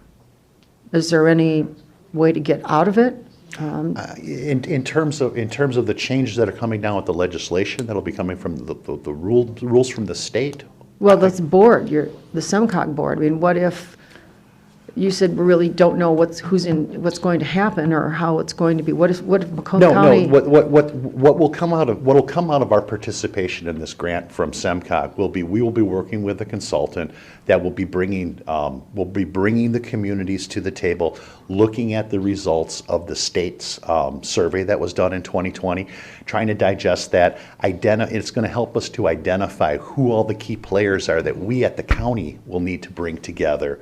Is there any way to get out of it? In terms of the changes that are coming down with the legislation that'll be coming from the rules from the state? Well, that's board, the SEMCOG board. I mean, what if you said we really don't know what's going to happen or how it's going to be? What if Macomb County? No. What will come out of our participation in this grant from SEMCOG we will be working with a consultant that will be bringing the communities to the table, looking at the results of the state's survey that was done in 2020, trying to digest that. It's going to help us to identify who all the key players are that we at the county will need to bring together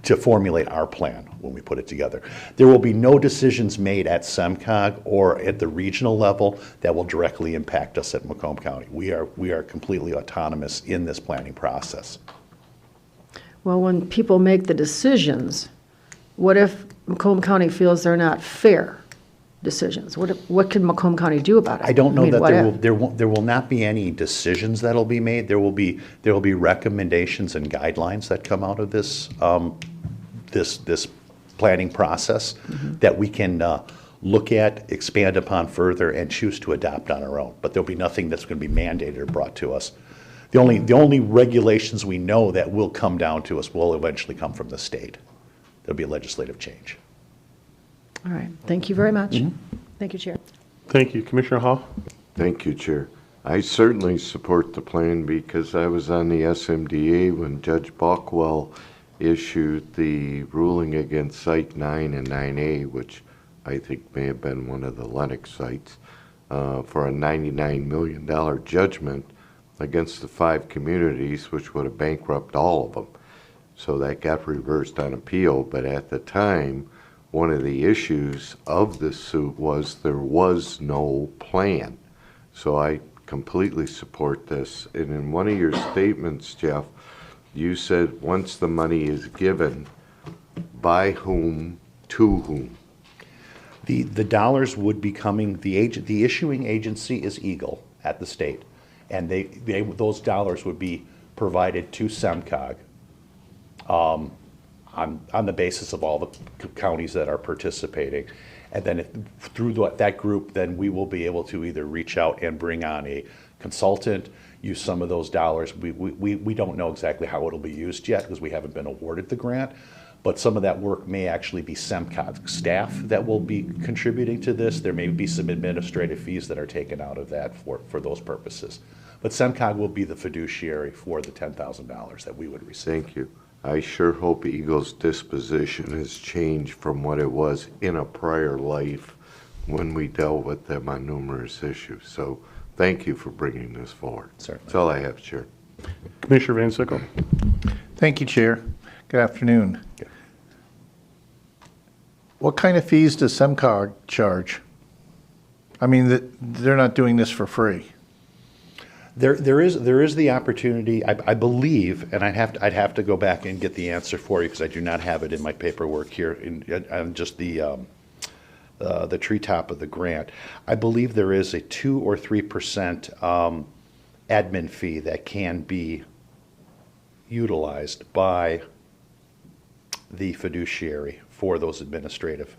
to formulate our plan when we put it together. There will be no decisions made at SEMCOG or at the regional level that will directly impact us at Macomb County. We are completely autonomous in this planning process. Well, when people make the decisions, what if Macomb County feels they're not fair decisions? What can Macomb County do about it? I don't know mean, that what there will not be any decisions that'll be made. There will be recommendations and guidelines that come out of this, this planning process that we can look at, expand upon further, and choose to adopt on our own. But there'll be nothing that's going to be mandated or brought to us. The only regulations we know that will come down to us will eventually come from the state. There'll be a legislative change. All right, thank you very much. Thank you, Chair. Thank you. Commissioner Hall? Thank you, Chair. I certainly support the plan because I was on the SMDA when Judge Balkwell issued the ruling against Site 9 and 9A, which I think may have been one of the Lennox sites, for a $99 million judgment against the 5 communities, which would have bankrupted all of them. So that got reversed on appeal, but at the time, one of the issues of the suit was there was no plan. So I completely support this. And in one of your statements, Jeff, you said once the money is given, by whom, to whom? The dollars would be coming, the issuing agency is Eagle at the state, and those dollars would be provided to SEMCOG on the basis of all the counties that are participating. And then through that group, then we will be able to either reach out and bring on a consultant, use some of those dollars. We don't know exactly how it'll be used yet because we haven't been awarded the grant, but some of that work may actually be SEMCOG staff that will be contributing to this. There may be some administrative fees that are taken out of that for those purposes. But SEMCOG will be the fiduciary for the $10,000 that we would receive. Thank you. I sure hope Eagle's disposition has changed from what it was in a prior life when we dealt with them on numerous issues. So thank you for bringing this forward. Certainly. That's all I have, Chair. Commissioner Van Sickle? Thank you, Chair. Good afternoon. What kind of fees does SEMCOG charge? I mean, they're not doing this for free. There is the opportunity, I believe, and I'd have to go back and get the answer for you because I do not have it in my paperwork here on just the treetop of the grant. I believe there is a 2 or 3% admin fee that can be utilized by the fiduciary for those administrative.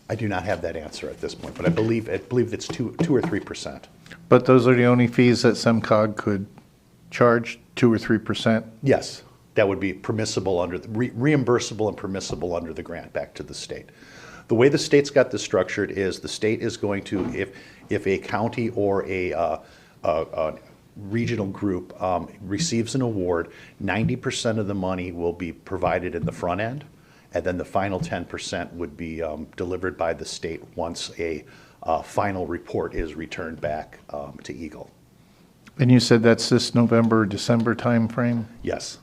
I do not have that answer at this point, but I believe it's 2 or 3%. But those are the only fees that SEMCOG could charge, 2 or 3%? Yes, that would be permissible under the reimbursable and permissible under the grant back to the state. The way the state's got this structured is the state is going to, if a county or a regional group receives an award, 90% of the money will be provided in the front end, and then the final 10% would be delivered by the state once a final report is returned back to Eagle. And you said that's this November, December timeframe? Yes.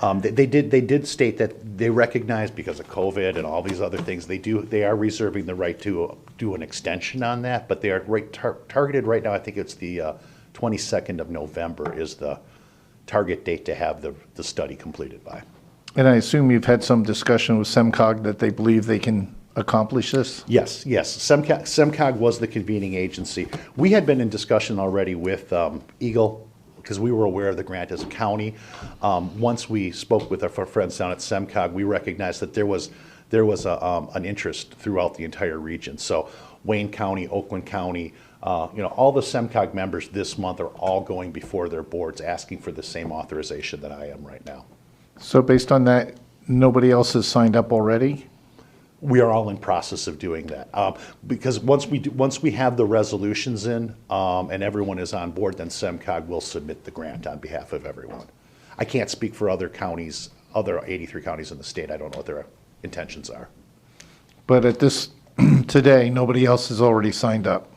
They did state that they recognize because of COVID and all these other things, they are reserving the right to do an extension on that, but they are targeted right now. I think it's the 22nd of November is the target date to have the study completed by. And I assume you've had some discussion with SEMCOG that they believe they can accomplish this? Yes. SEMCOG was the convening agency. We had been in discussion already with Eagle because we were aware of the grant as a county. Once we spoke with our friends down at SEMCOG, we recognized that there was an interest throughout the entire region. So Wayne County, Oakland County, all the SEMCOG members this month are all going before their boards asking for the same authorization that I am right now. So based on that, nobody else has signed up already? We are all in process of doing that because once we have the resolutions in and everyone is on board, then SEMCOG will submit the grant on behalf of everyone. I can't speak for other counties, other 83 counties in the state. I don't know what their intentions are. But at this today, nobody else has already signed up?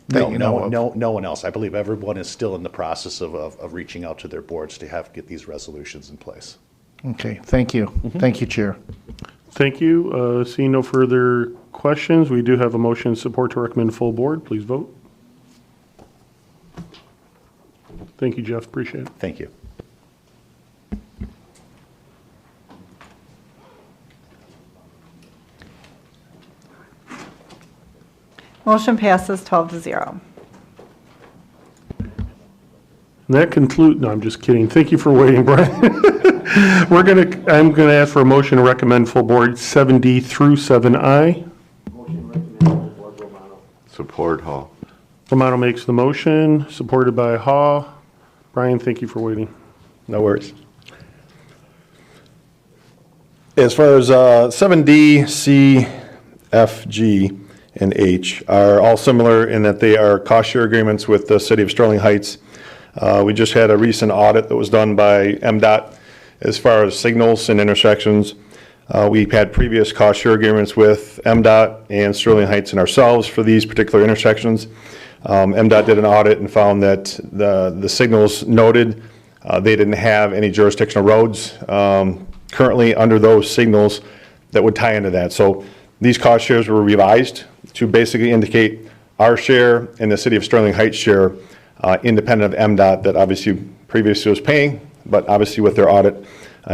No one else. I believe everyone is still in the process of reaching out to their boards to get these resolutions in place. Okay, thank you. Thank you, Chair. Thank you. Seeing no further questions, we do have a motion and support to recommend full board. Please vote. Thank you, Jeff. Appreciate it. Thank you. Motion passes 12-0. And that conclude, no, I'm just kidding. Thank you for waiting, Brian. I'm gonna ask for a motion to recommend full board 7D through 7I. Support Hall. Romano makes the motion, supported by Haw. Brian, thank you for waiting. No worries. As far as 7D, C, F, G, and H are all similar in that they are cost share agreements with the City of Sterling Heights. We just had a recent audit that was done by MDOT as far as signals and intersections. We've had previous cost share agreements with MDOT and Sterling Heights and ourselves for these particular intersections. MDOT did an audit and found that the signals noted, they didn't have any jurisdictional roads currently under those signals that would tie into that. So these cost shares were revised to basically indicate our share and the City of Sterling Heights share, independent of MDOT that obviously previously was paying, but obviously with their audit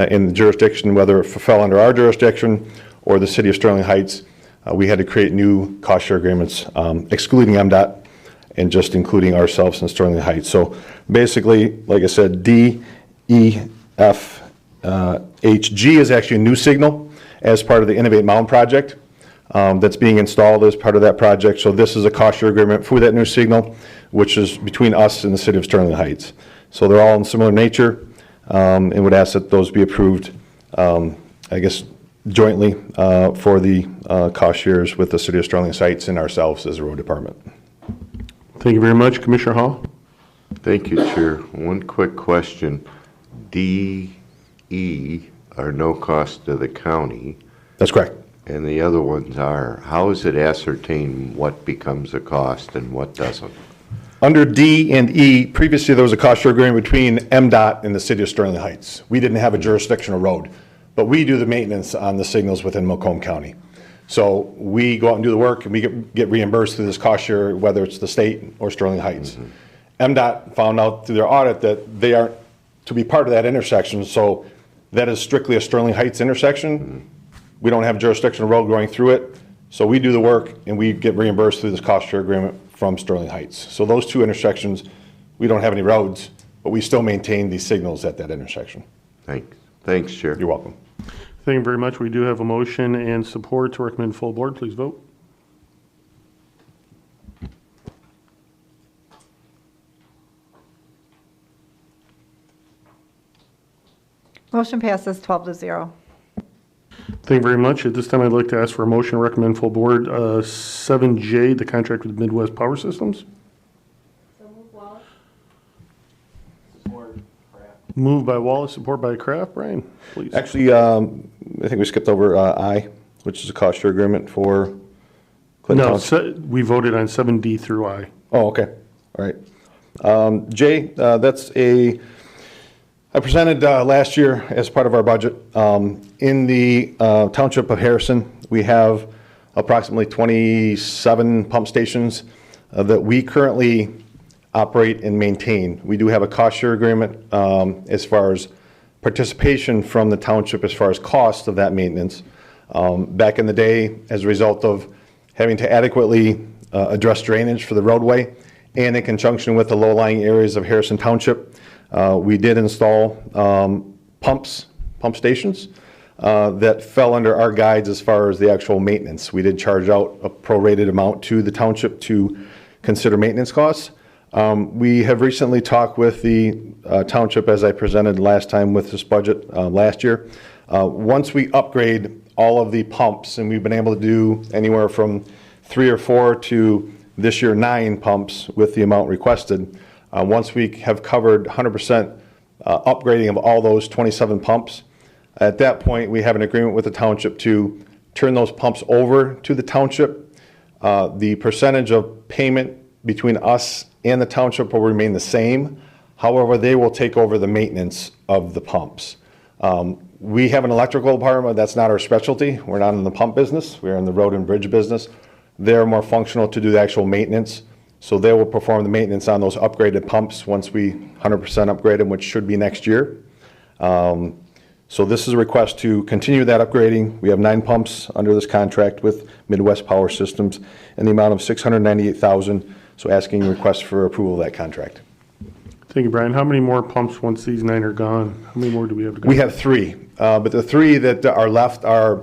in the jurisdiction, whether it fell under our jurisdiction or the City of Sterling Heights, we had to create new cost share agreements, excluding MDOT and just including ourselves and Sterling Heights. So basically, like I said, D, E, F, H, G is actually a new signal as part of the Innovate Mound project that's being installed as part of that project. So this is a cost share agreement for that new signal, which is between us and the City of Sterling Heights. So they're all in similar nature, and would ask that those be approved, I guess, jointly for the cost shares with the City of Sterling Heights and ourselves as a road department. Thank you very much, Commissioner Hall. Thank you, Chair. One quick question. D, E are no cost to the county, That's correct. and the other ones are. How is it ascertained what becomes a cost and what doesn't? Under D and E, previously there was a cost share agreement between MDOT and the City of Sterling Heights. We didn't have a jurisdictional road, but we do the maintenance on the signals within Macomb County. So we go out and do the work, and we get reimbursed through this cost share, whether it's the state or Sterling Heights. MDOT found out through their audit that they aren't to be part of that intersection, so that is strictly a Sterling Heights intersection. We don't have a jurisdictional road going through it, so we do the work, and we get reimbursed through this cost share agreement from Sterling Heights. So those two intersections, we don't have any roads, but we still maintain these signals at that intersection. Thanks. Thanks, Chair. You're welcome. Thank you very much. We do have a motion and support to recommend full board. Please vote. Motion passes 12-0. Thank you very much. At this time, I'd like to ask for a motion to recommend full board 7J, the contract with Midwest Power Systems. Moved by Wallace, support by Kraft. Brian, please. Actually, I think we skipped over I, which is a cost share agreement for Clinton No, Township. we voted on 7D through I. Oh, okay. All right. J, that's I presented last year as part of our budget. In the Township of Harrison, we have approximately 27 pump stations that we currently operate and maintain. We do have a cost share agreement as far as participation from the township as far as cost of that maintenance. Back in the day, as a result of having to adequately address drainage for the roadway and in conjunction with the low-lying areas of Harrison Township, we did install pump stations that fell under our guides as far as the actual maintenance. We did charge out a prorated amount to the township to consider maintenance costs. We have recently talked with the township, as I presented last time with this budget last year. Once we upgrade all of the pumps, and we've been able to do anywhere from 3 or 4 to this year 9 pumps with the amount requested, once we have covered 100% upgrading of all those 27 pumps, at that point we have an agreement with the township to turn those pumps over to the township. The percentage of payment between us and the township will remain the same. However, they will take over the maintenance of the pumps. We have an electrical department. That's not our specialty. We're not in the pump business. We're in the road and bridge business. They're more functional to do the actual maintenance. So they will perform the maintenance on those upgraded pumps once we 100% upgrade them, which should be next year. So this is a request to continue that upgrading. We have 9 pumps under this contract with Midwest Power Systems in the amount of $698,000. So asking request for approval of that contract. Thank you, Brian. How many more pumps once these 9 are gone? How many more do we have to go? We have 3, but the 3 that are left are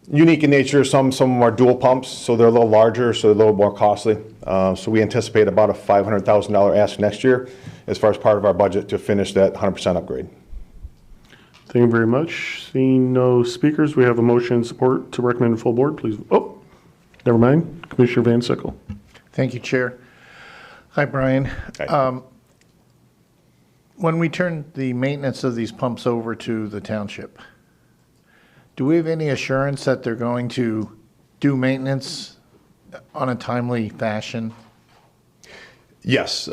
unique in nature. Some of them are dual pumps, so they're a little larger, so they're a little more costly. So we anticipate about a $500,000 ask next year as far as part of our budget to finish that 100% upgrade. Thank you very much. Seeing no speakers, we have a motion and support to recommend to full board. Please, oh, never mind. Commissioner Van Sickle. Thank you, Chair. Hi, Brian. Hi. When we turn the maintenance of these pumps over to the township, do we have any assurance that they're going to do maintenance on a timely fashion? Yes,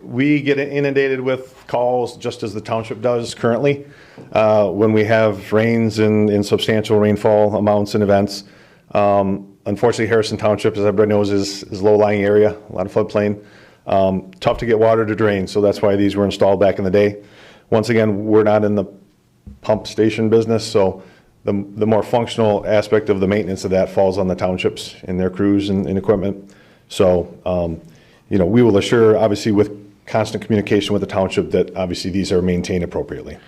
we get inundated with calls just as the township does currently. When we have rains and substantial rainfall amounts and events. Unfortunately, Harrison Township, as everybody knows, is a low-lying area, a lot of floodplain. Tough to get water to drain, so that's why these were installed back in the day. Once again, we're not in the pump station business, so the more functional aspect of the maintenance of that falls on the townships and their crews and equipment. So, we will assure, obviously, with constant communication with the township that obviously these are maintained appropriately.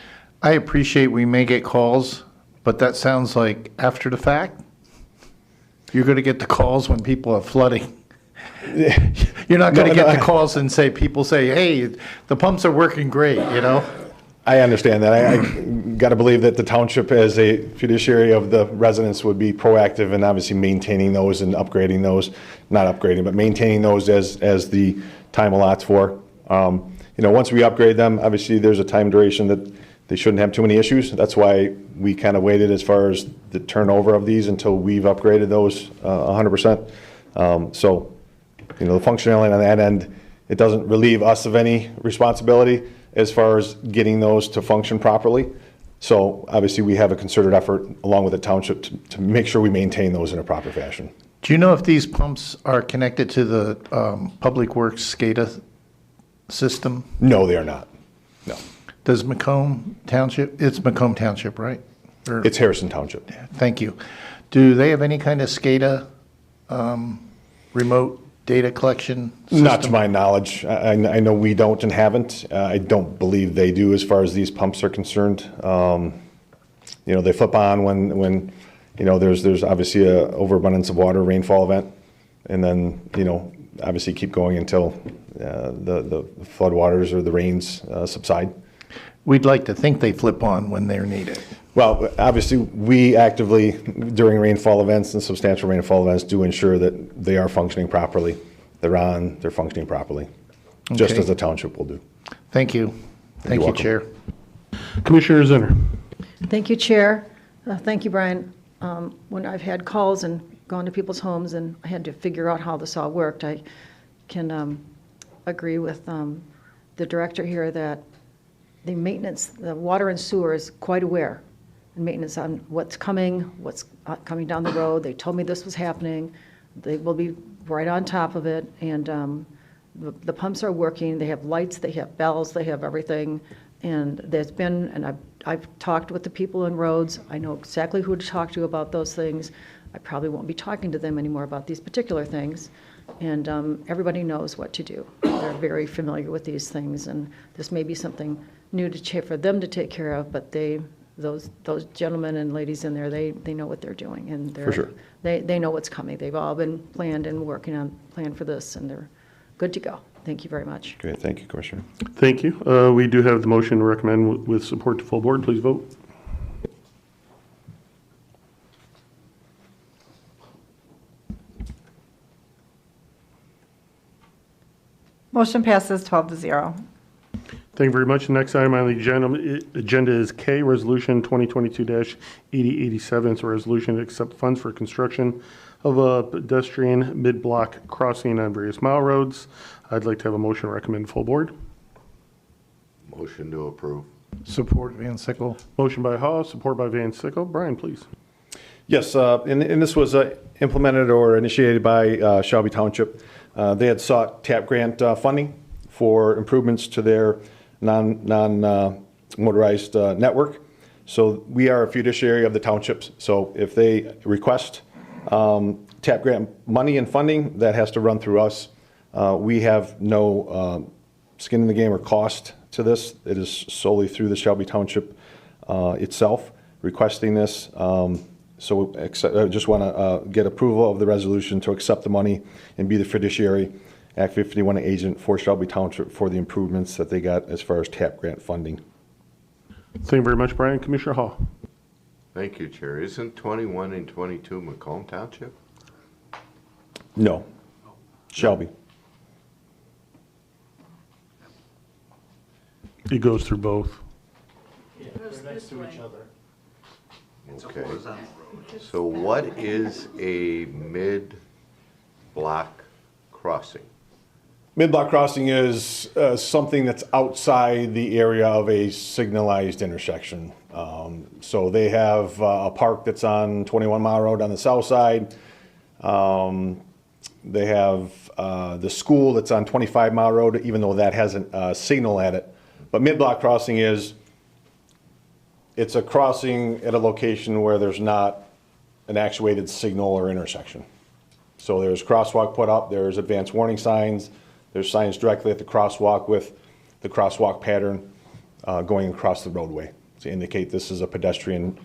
I appreciate we may get calls, but that sounds like after the fact. You're going to get the calls when people are flooding. You're not going to get the calls and people say, hey, the pumps are working great, I understand that. I got to believe that the township, as a fiduciary of the residents, would be proactive in obviously maintaining those and upgrading those, not upgrading, but maintaining those as the time allots for. Once we upgrade them, obviously there's a time duration that they shouldn't have too many issues. That's why we kind of waited as far as the turnover of these until we've upgraded those 100%. The functionality on that end, it doesn't relieve us of any responsibility as far as getting those to function properly. So obviously we have a concerted effort along with the township to make sure we maintain those in a proper fashion. Do you know if these pumps are connected to the Public Works SCADA system? No, they are not. No. Does Macomb Township, it's Macomb Township, right? It's Harrison Township. Thank you. Do they have any kind of SCADA remote data collection system? Not to my knowledge. I know we don't and haven't. I don't believe they do as far as these pumps are concerned. They flip on when there's obviously a overabundance of water, rainfall event, and then, obviously keep going until the flood waters or the rains subside. We'd like to think they flip on when they're needed. Well, obviously, we actively, during rainfall events and substantial rainfall events, do ensure that they are functioning properly. They're on, they're functioning properly, just Okay. as the township will do. Thank you. Thank you, welcome. Chair. Commissioner Zinner. Thank you, Chair. Thank you, Brian. When I've had calls and gone to people's homes and I had to figure out how this all worked, I can agree with the director here that the maintenance, the water and sewer is quite aware, and maintenance on what's coming down the road. They told me this was happening. They will be right on top of it, and the pumps are working. They have lights, they have bells, they have everything. And I've talked with the people in roads. I know exactly who to talk to about those things. I probably won't be talking to them anymore about these particular things. And everybody knows what to do. They're very familiar with these things, and this may be something new for them to take care of, but those gentlemen and ladies in there, they know what they're doing, and For sure. they know what's coming. They've all been planned and working on plan for this, and they're good to go. Thank you very much. Great, thank you, Commissioner. Thank you. We do have the motion to recommend with support to full board. Please vote. Motion passes 12-0. Thank you very much. The next item on the agenda is K, Resolution 2022-8087. It's a resolution to accept funds for construction of a pedestrian mid-block crossing on various mile roads. I'd like to have a motion to recommend full board. Motion to approve. Support Van Sickle. Motion by Haw, support by Van Sickle. Brian, please. Yes, and this was implemented or initiated by Shelby Township. They had sought TAP grant funding for improvements to their non-motorized network. So we are a fiduciary of the townships. So if they request TAP grant money and funding, that has to run through us. We have no skin in the game or cost to this. It is solely through the Shelby Township itself requesting this. So I just want to get approval of the resolution to accept the money and be the fiduciary, Act 51 agent for Shelby Township for the improvements that they got as far as TAP grant funding. Thank you very much, Brian. Commissioner Hall. Thank you, Chair. Isn't 21 and 22 Macomb Township? No. Shelby. It goes through both. Okay. So what is a mid-block crossing? Mid-block crossing is something that's outside the area of a signalized intersection. So they have a park that's on 21 Mile Road on the south side. They have the school that's on 25 Mile Road, even though that has a signal at it. But mid-block crossing it's a crossing at a location where there's not an actuated signal or intersection. So there's crosswalk put up, there's advanced warning signs, there's signs directly at the crosswalk with the crosswalk pattern going across the roadway to indicate this is a pedestrian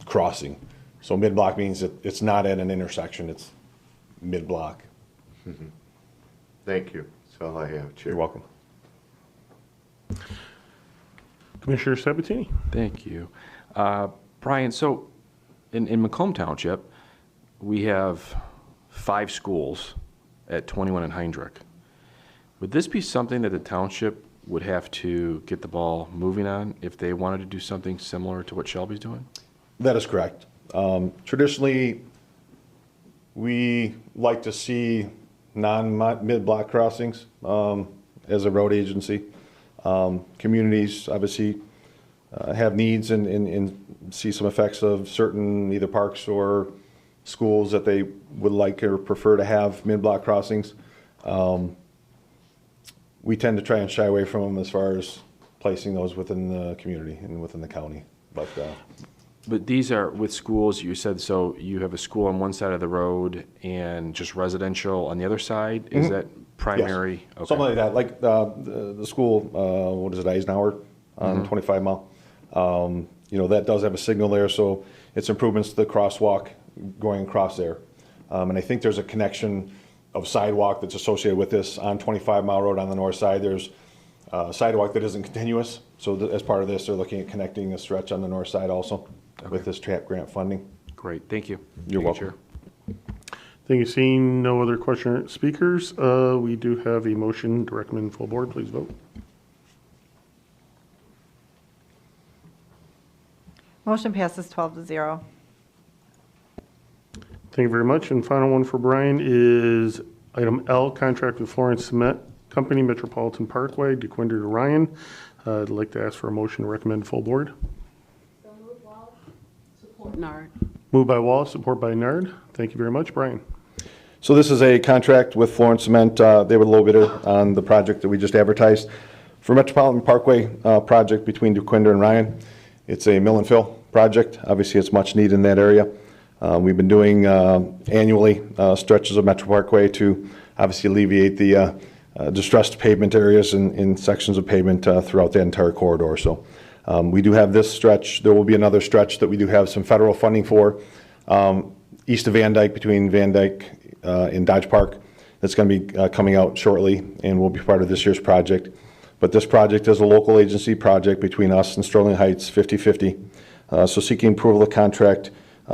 crossing. So mid-block means that it's not at an intersection, it's mid-block. Mm-hmm. Thank you. That's all I have, Chair. You're welcome. Commissioner Sabatini. Thank you. Brian, so in Macomb Township, we have 5 schools at 21 and Heinrich. Would this be something that the township would have to get the ball moving on if they wanted to do something similar to what Shelby's doing? That is correct. Traditionally, we like to see non-mid-block crossings as a road agency. Communities obviously have needs and see some effects of certain either parks or schools that they would like or prefer to have mid-block crossings. We tend to try and shy away from them as far as placing those within the community and within the county. But these are with schools, you said, so you have a school on one side of the road and just residential on the other side? Is that primary? Yes. Okay. Something like that, like the school, what is it, Eisenhower on 25 Mile. That does have a signal there, so it's improvements to the crosswalk going across there. And I think there's a connection of sidewalk that's associated with this on 25 Mile Road on the north side. There's a sidewalk that isn't continuous, so as part of this, they're looking at connecting a stretch on the north side also with this TAP grant funding. Great, thank you. You're Thank welcome. Chair. Thank you. Seeing no other question or speakers, we do have a motion to recommend full board. Please vote. Motion passes 12-0. Thank you very much. And final one for Brian is item L, contract with Florence Cement Company, Metropolitan Parkway, Dequindre to Ryan. I'd like to ask for a motion to recommend full board. Support Nard. Moved by Wallace, support by Nard. Thank you very much. Brian. So this is a contract with Florence Cement. They were the low bidder on the project that we just advertised. For Metropolitan Parkway project between Dequindre and Ryan, it's a mill and fill project. Obviously, it's much needed in that area. We've been doing annually stretches of Metro Parkway to obviously alleviate the distressed pavement areas in sections of pavement throughout the entire corridor. So we do have this stretch. There will be another stretch that we do have some federal funding for east of Van Dyke, between Van Dyke and Dodge Park. That's going to be coming out shortly and will be part of this year's project. But this project is a local agency project between us and Sterling Heights, 50/50. So seeking approval of the contract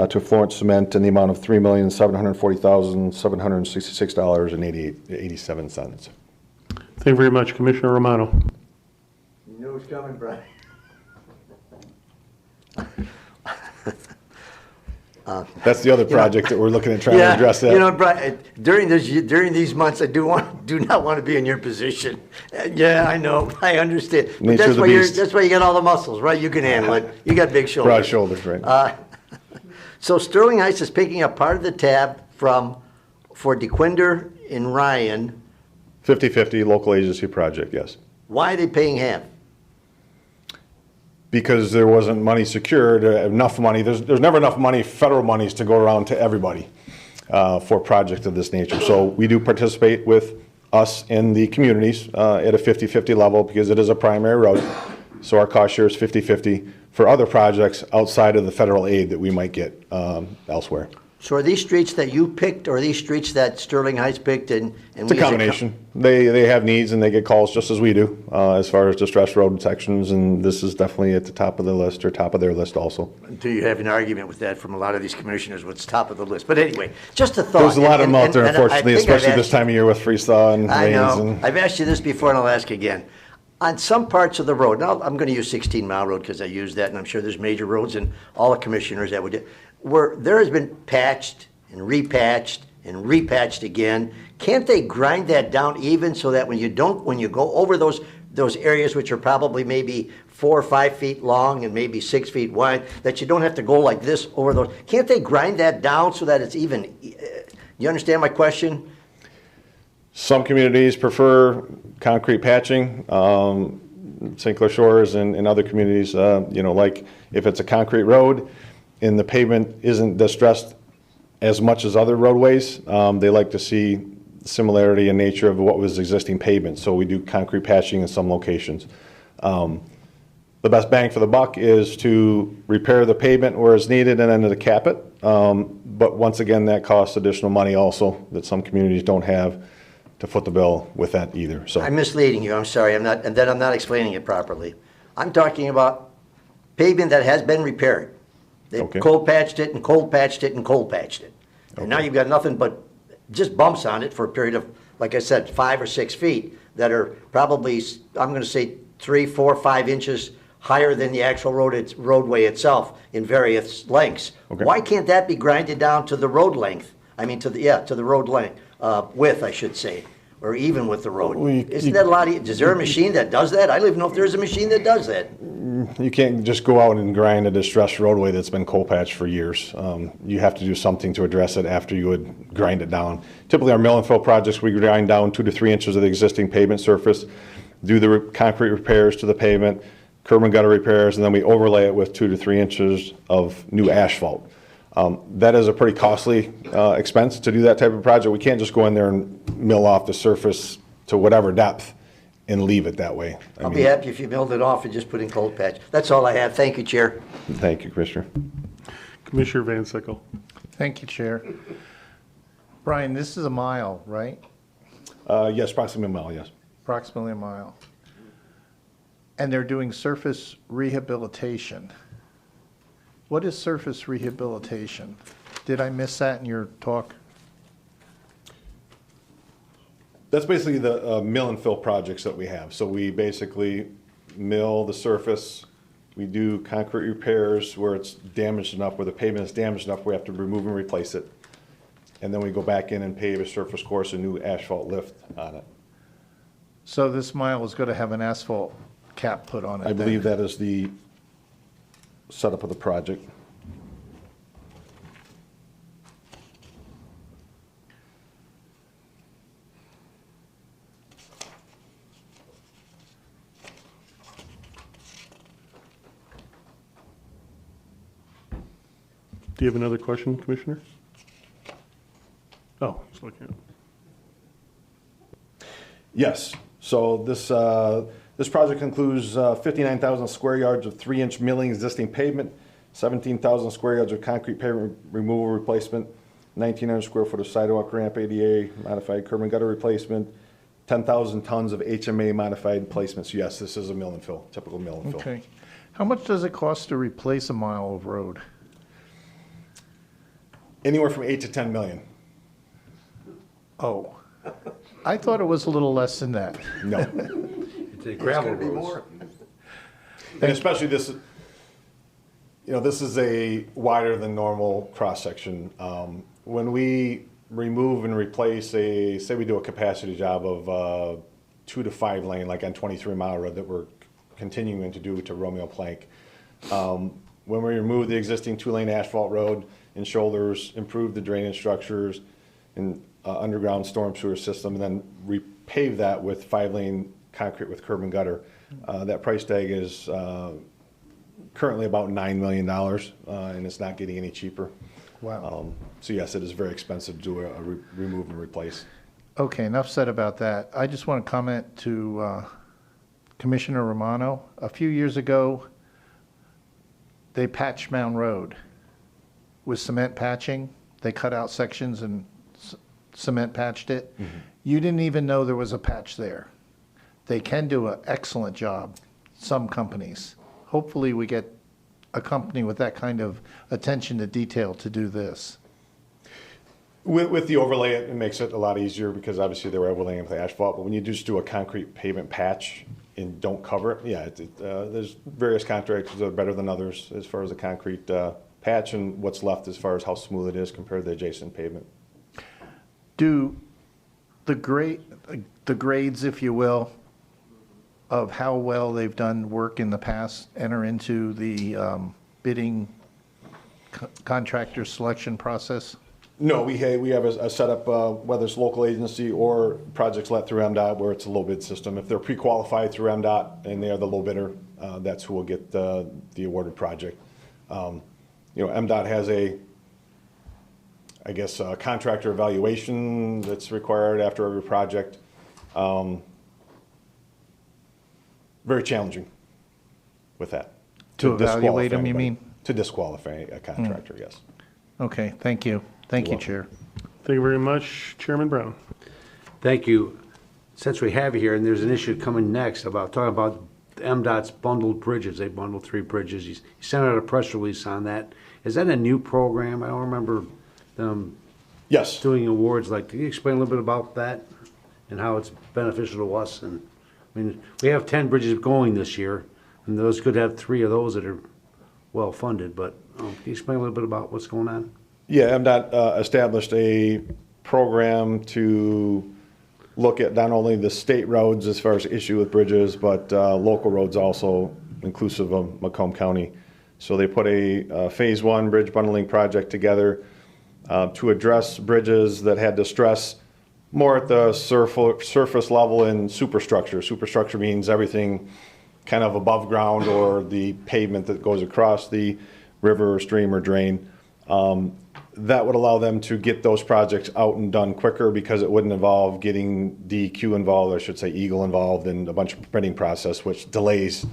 to Florence Cement in the amount of $3,740,766.87. Thank you very much. Commissioner Romano. You knew it was coming, Brian. That's the other project that we're looking at trying to address that. You know, Brian, during these months, I do not want to be in your position. Yeah, I know, I understand. But Nature of the beast. that's why you got all the muscles, right? You can handle it. You got big shoulders. Broad shoulders, right. So Sterling Heights is picking up part of the tab for Dequindre and Ryan. 50/50 local agency project, yes. Why are they paying half? because there wasn't money secured, enough money. There's never enough money, federal monies, to go around to everybody for projects of this nature. So we do participate with us in the communities at a 50-50 level because it is a primary road. So our cost share is 50-50 for other projects outside of the federal aid that we might get elsewhere. So are these streets that you picked, or are these streets that Sterling Heights picked and It's a combination. They have needs and they get calls just as we do as far as distressed road sections, and this is definitely at the top of the list, or top of their list also. Do you have an argument with that from a lot of these commissioners, what's top of the list? But anyway, just a thought. There's a lot of them out there, And I unfortunately, think I've especially this asked- time of year with freeze thaw and I rains. know. And I've asked you this before and I'll ask again. On some parts of the road, now I'm going to use 16 Mile Road because I use that, and I'm sure there's major roads and all the commissioners that would do, where there has been patched and repatched and repatched again. Can't they grind that down even so that when you go over those areas which are probably maybe 4 or 5 feet long and maybe 6 feet wide, that you don't have to go like this over those? Can't they grind that down so that it's even? You understand my question? some communities prefer concrete patching. St. Clair Shores and other communities, like if it's a concrete road and the pavement isn't distressed as much as other roadways, they like to see similarity in nature of what was existing pavement. So we do concrete patching in some locations. The best bang for the buck is to repair the pavement where it's needed and then to cap it. But once again, that costs additional money also that some communities don't have to foot the bill with that either. So I'm misleading you, I'm sorry, I'm not explaining it properly. I'm talking about pavement that has been repaired. They've Okay. cold patched it and cold patched it and cold patched it. And now you've got nothing but just bumps on it for a period of, like I said, 5 or 6 feet that are probably, I'm gonna say 3, 4, 5 inches higher than the actual roadway itself in various lengths. Okay. Why can't that be grinded down to the road length? I mean, to the road length, width, I should say, or even with the road. Isn't that a lot, is there a machine that does that? I don't even know if there's a machine that does that. you can't just go out and grind a distressed roadway that's been cold patched for years. You have to do something to address it after you would grind it down. Typically, our mill and fill projects, we grind down 2 to 3 inches of the existing pavement surface, do the concrete repairs to the pavement, curb and gutter repairs, and then we overlay it with 2 to 3 inches of new asphalt. That is a pretty costly expense to do that type of project. We can't just go in there and mill off the surface to whatever depth and leave it that way. I'll be happy if you milled it off and just put in cold patch. That's all I have. Thank you, Chair. Thank you, Commissioner. Commissioner Van Sickle. Thank you, Chair. Brian, this is a mile, right? Yes, approximately a mile, yes. Approximately a mile. And they're doing surface rehabilitation. What is surface rehabilitation? Did I miss that in your talk? That's basically the mill and fill projects that we have. So we basically mill the surface, we do concrete repairs where it's damaged enough, where the pavement is damaged enough, we have to remove and replace it. And then we go back in and pave a surface course, a new asphalt lift on it. So this mile is going to have an asphalt cap put on it I then? believe that is the setup of the project. Do you have another question, Commissioner? Oh, just looking at. Yes, so this project includes 59,000 square yards of 3-inch milling existing pavement, 17,000 square yards of concrete pavement removal replacement, 1,900 square foot of sidewalk ramp ADA, modified curb and gutter replacement, 10,000 tons of HMA modified placements. Yes, this is a mill and fill, typical mill and fill. Okay. How much does it cost to replace a mile of road? Anywhere from 8 to 10 million. Oh, I thought it was a little less than that. No. It's a gravel roads. And especially this, this is a wider than normal cross-section. When we remove and replace say we do a capacity job of 2 to 5 lane, like on 23 Mile Road that we're continuing to do to Romeo Plank. When we remove the existing 2-lane asphalt road and shoulders, improve the drainage structures and underground storm sewer system, and then repave that with 5-lane concrete with curb and gutter. That price tag is currently about $9 million, and it's not getting any cheaper. Wow. So yes, it is very expensive to do a remove and replace. Okay, enough said about that. I just want to comment to Commissioner Romano. A few years ago, they patched Mound Road with cement patching. They cut out sections and cement patched it. Mm-hmm. You didn't even know there was a patch there. They can do an excellent job, some companies. Hopefully, we get a company with that kind of attention to detail to do this. With the overlay, it makes it a lot easier because obviously they were overlaying with asphalt. But when you just do a concrete pavement patch and don't cover it, yeah, there's various contractors that are better than others as far as the concrete patch and what's left as far as how smooth it is compared to the adjacent pavement. Do the grades, if you will, of how well they've done work in the past enter into the bidding contractor selection process? No, we have a setup, whether it's local agency or projects let through MDOT, where it's a low bid system. If they're pre-qualified through MDOT and they are the low bidder, that's who will get the awarded project. MDOT has a contractor evaluation that's required after every project. Very challenging with that. To evaluate them, you anybody. mean? To disqualify a contractor, yes. Okay, thank you. Thank you, Chair. Thank you very much, Chairman Brown. Thank you. Since we have you here, and there's an issue coming next talking about MDOT's bundled bridges. They bundled 3 bridges. You sent out a press release on that. Is that a new program? I don't remember them Yes. doing awards. Can you explain a little bit about that and how it's beneficial to us? And I mean, we have 10 bridges going this year, and those could have 3 of those that are well funded. But can you explain a little bit about what's going on? Yeah, MDOT established a program to look at not only the state roads as far as issue with bridges, but local roads also, inclusive of Macomb County. So they put a Phase 1 bridge bundling project together to address bridges that had distress more at the surface level in superstructure. Superstructure means everything kind of above ground or the pavement that goes across the river or stream or drain. That would allow them to get those projects out and done quicker because it wouldn't involve getting DEQ involved, or I should say Eagle involved, in a bunch of permitting process, which delays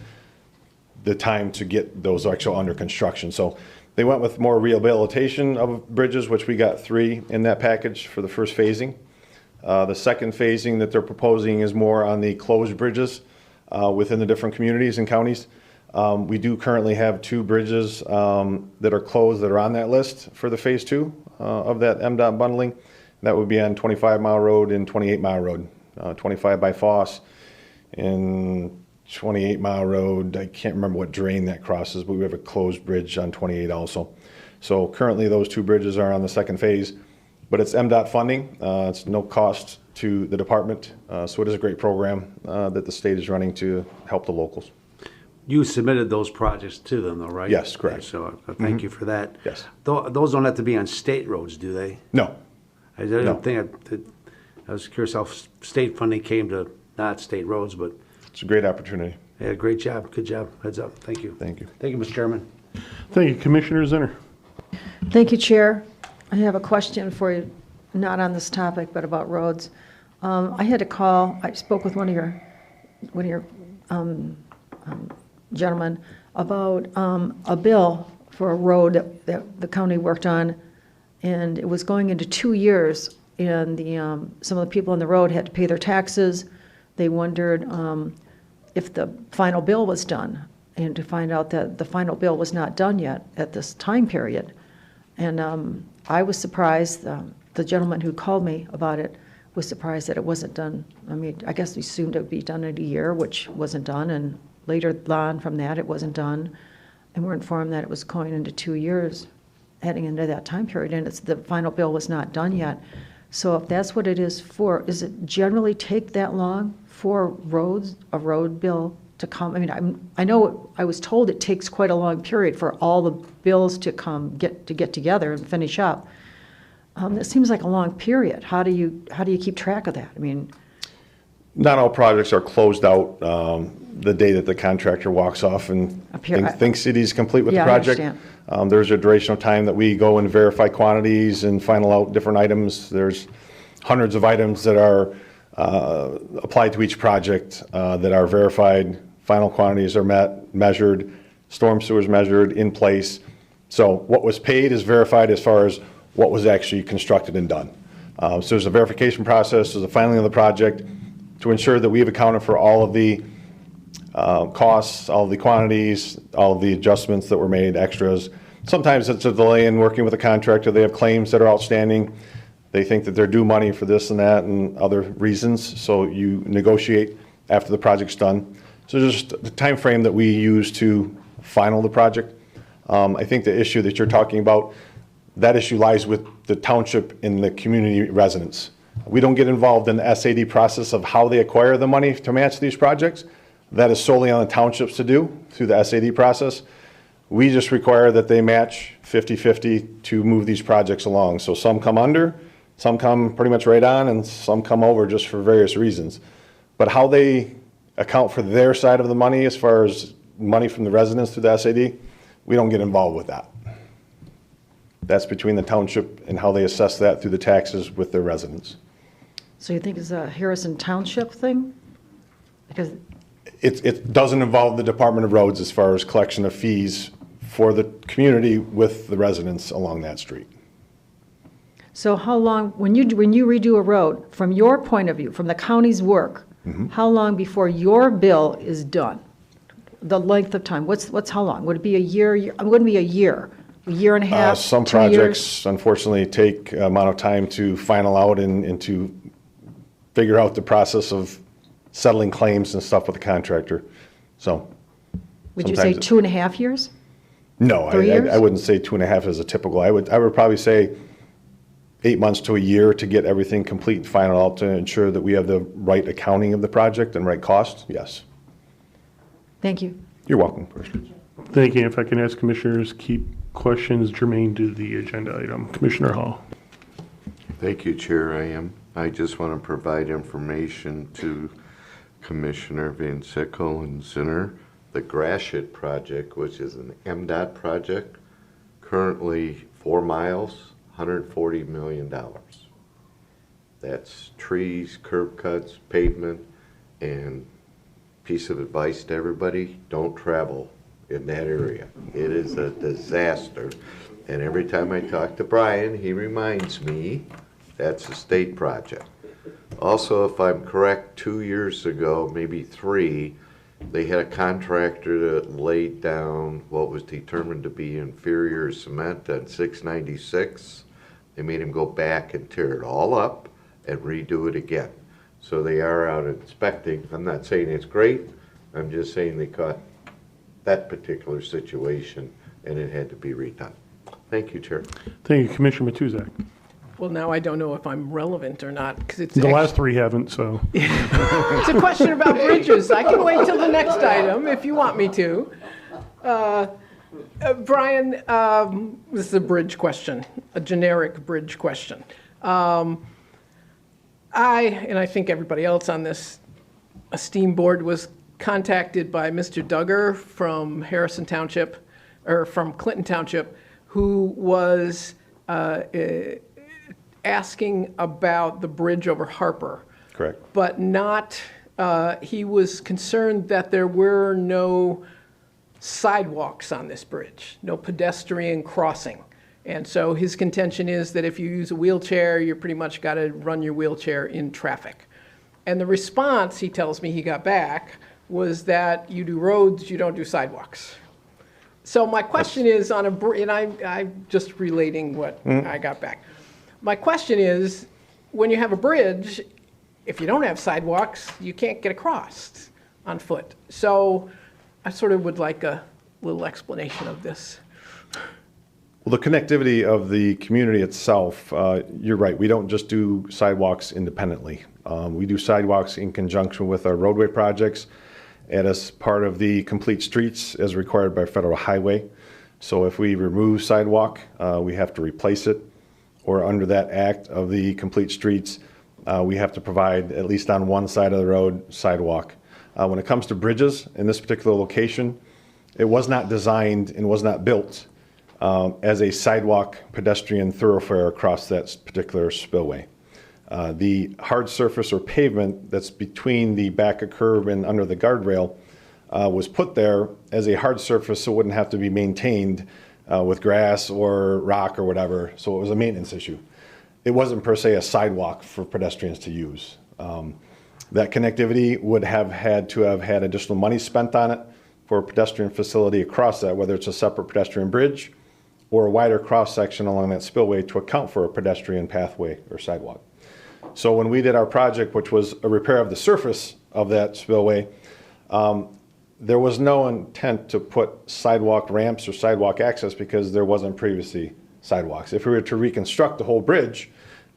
the time to get those actual under construction. So they went with more rehabilitation of bridges, which we got 3 in that package for the first phasing. The second phasing that they're proposing is more on the closed bridges within the different communities and counties. We do currently have 2 bridges that are closed that are on that list for the Phase 2 of that MDOT bundling. That would be on 25 Mile Road and 28 Mile Road. 25 by Foss and 28 Mile Road, I can't remember what drain that crosses, but we have a closed bridge on 28 also. So currently those 2 bridges are on the second phase, but it's MDOT funding. It's no cost to the department. So it is a great program that the state is running to help the locals. You submitted those projects to them, though, right? Yes, correct. So thank you for that. Yes. Those don't have to be on state roads, do they? No. I was curious how state funding came to not state roads, but It's a great opportunity. yeah, great job. Good job. Heads up. Thank you. Thank you. Thank you, Mr. Chairman. Thank you, Commissioner Zinner. Thank you, Chair. I have a question for you, not on this topic, but about roads. I had a call, I spoke with one of your gentlemen about a bill for a road that the county worked on, and it was going into 2 years, and some of the people on the road had to pay their taxes. They wondered if the final bill was done, and to find out that the final bill was not done yet at this time period. And I was surprised, the gentleman who called me about it was surprised that it wasn't done. I mean, I guess we assumed it would be done in a year, which wasn't done, and later on from that, it wasn't done. And we're informed that it was going into 2 years, heading into that time period, and the final bill was not done yet. So if that's what it is for, does it generally take that long for a road bill to come? I mean, I know I was told it takes quite a long period for all the bills to get together and finish up. It seems like a long period. How do you keep track of that? I mean, Not all projects are closed out the day that the contractor walks off and Up here, thinks he's complete with the Yeah, I project. understand. There's a duration of time that we go and verify quantities and final out different items. There's hundreds of items that are applied to each project that are verified. Final quantities are met, measured, storm sewers measured, in place. So what was paid is verified as far as what was actually constructed and done. So there's a verification process, there's a filing of the project to ensure that we have accounted for all of the costs, all of the quantities, all of the adjustments that were made, extras. Sometimes it's a delay in working with a contractor. They have claims that are outstanding. They think that they're due money for this and that and other reasons. So you negotiate after the project's done. So just the time frame that we use to final the project. I think the issue that you're talking about, that issue lies with the township and the community residents. We don't get involved in the SAD process of how they acquire the money to match these projects. That is solely on the townships to do through the SAD process. We just require that they match 50-50 to move these projects along. So some come under, some come pretty much right on, and some come over just for various reasons. But how they account for their side of the money as far as money from the residents through the SAD, we don't get involved with that. That's between the township and how they assess that through the taxes with their residents. So you think it's a Harrison Township thing? Because It doesn't involve the Department of Roads as far as collection of fees for the community with the residents along that street. So how long, when you redo a road, from your point of view, from the county's work, how long before your bill is done? The length of time, what's how long? Would it be a year? It wouldn't be a year and a half, Some 2 years? projects unfortunately take amount of time to final out and to figure out the process of settling claims and stuff with the contractor. So. Would you say sometimes 2.5 years? No, 3 years? I wouldn't say 2.5 as a typical. I would probably say 8 months to a year to get everything complete and final out to ensure that we have the right accounting of the project and right cost. Yes. Thank you. You're welcome. Thank you. If I can ask commissioners, keep questions germane to the agenda item. Commissioner Hall. Thank you, Chair. I just want to provide information to Commissioner Van Sickle and Zinner. The Gratiot project, which is an MDOT project, currently 4 miles, $140 million. That's trees, curb cuts, pavement, and piece of advice to everybody, don't travel in that area. It is a disaster. And every time I talk to Brian, he reminds me that's a state project. Also, if I'm correct, 2 years ago, maybe 3, they had a contractor that laid down what was determined to be inferior cement on 696. They made him go back and tear it all up and redo it again. So they are out inspecting. I'm not saying it's great. I'm just saying they caught that particular situation and it had to be redone. Thank you, Chair. Thank you, Commissioner Matuzak. Well, now I don't know if I'm relevant or not, because it's The last 3 haven't, so. it's a question about bridges. I can wait till the next item if you want me to. Brian, this is a bridge question, a generic bridge question. I think everybody else on this esteemed board was contacted by Mr. Duggar from Harrison Township, or from Clinton Township, who was asking about the bridge over Harper. Correct. But not, he was concerned that there were no sidewalks on this bridge, no pedestrian crossing. And so his contention is that if you use a wheelchair, you pretty much got to run your wheelchair in traffic. And the response, he tells me he got back, was that you do roads, you don't do sidewalks. So my question is on and I'm just relating what I got back. My question is, when you have a bridge, if you don't have sidewalks, you can't get across on foot. So I sort of would like a little explanation of this. Well, the connectivity of the community itself, you're right, we don't just do sidewalks independently. We do sidewalks in conjunction with our roadway projects and as part of the complete streets as required by federal highway. So if we remove sidewalk, we have to replace it. Or under that act of the complete streets, we have to provide, at least on one side of the road, sidewalk. When it comes to bridges, in this particular location, it was not designed and was not built as a sidewalk pedestrian thoroughfare across that particular spillway. The hard surface or pavement that's between the back of curb and under the guardrail was put there as a hard surface so it wouldn't have to be maintained with grass or rock or whatever, so it was a maintenance issue. It wasn't per se a sidewalk for pedestrians to use. That connectivity would have had to have had additional money spent on it for a pedestrian facility across that, whether it's a separate pedestrian bridge or a wider cross-section along that spillway to account for a pedestrian pathway or sidewalk. So when we did our project, which was a repair of the surface of that spillway, there was no intent to put sidewalk ramps or sidewalk access because there wasn't previously sidewalks. If we were to reconstruct the whole bridge,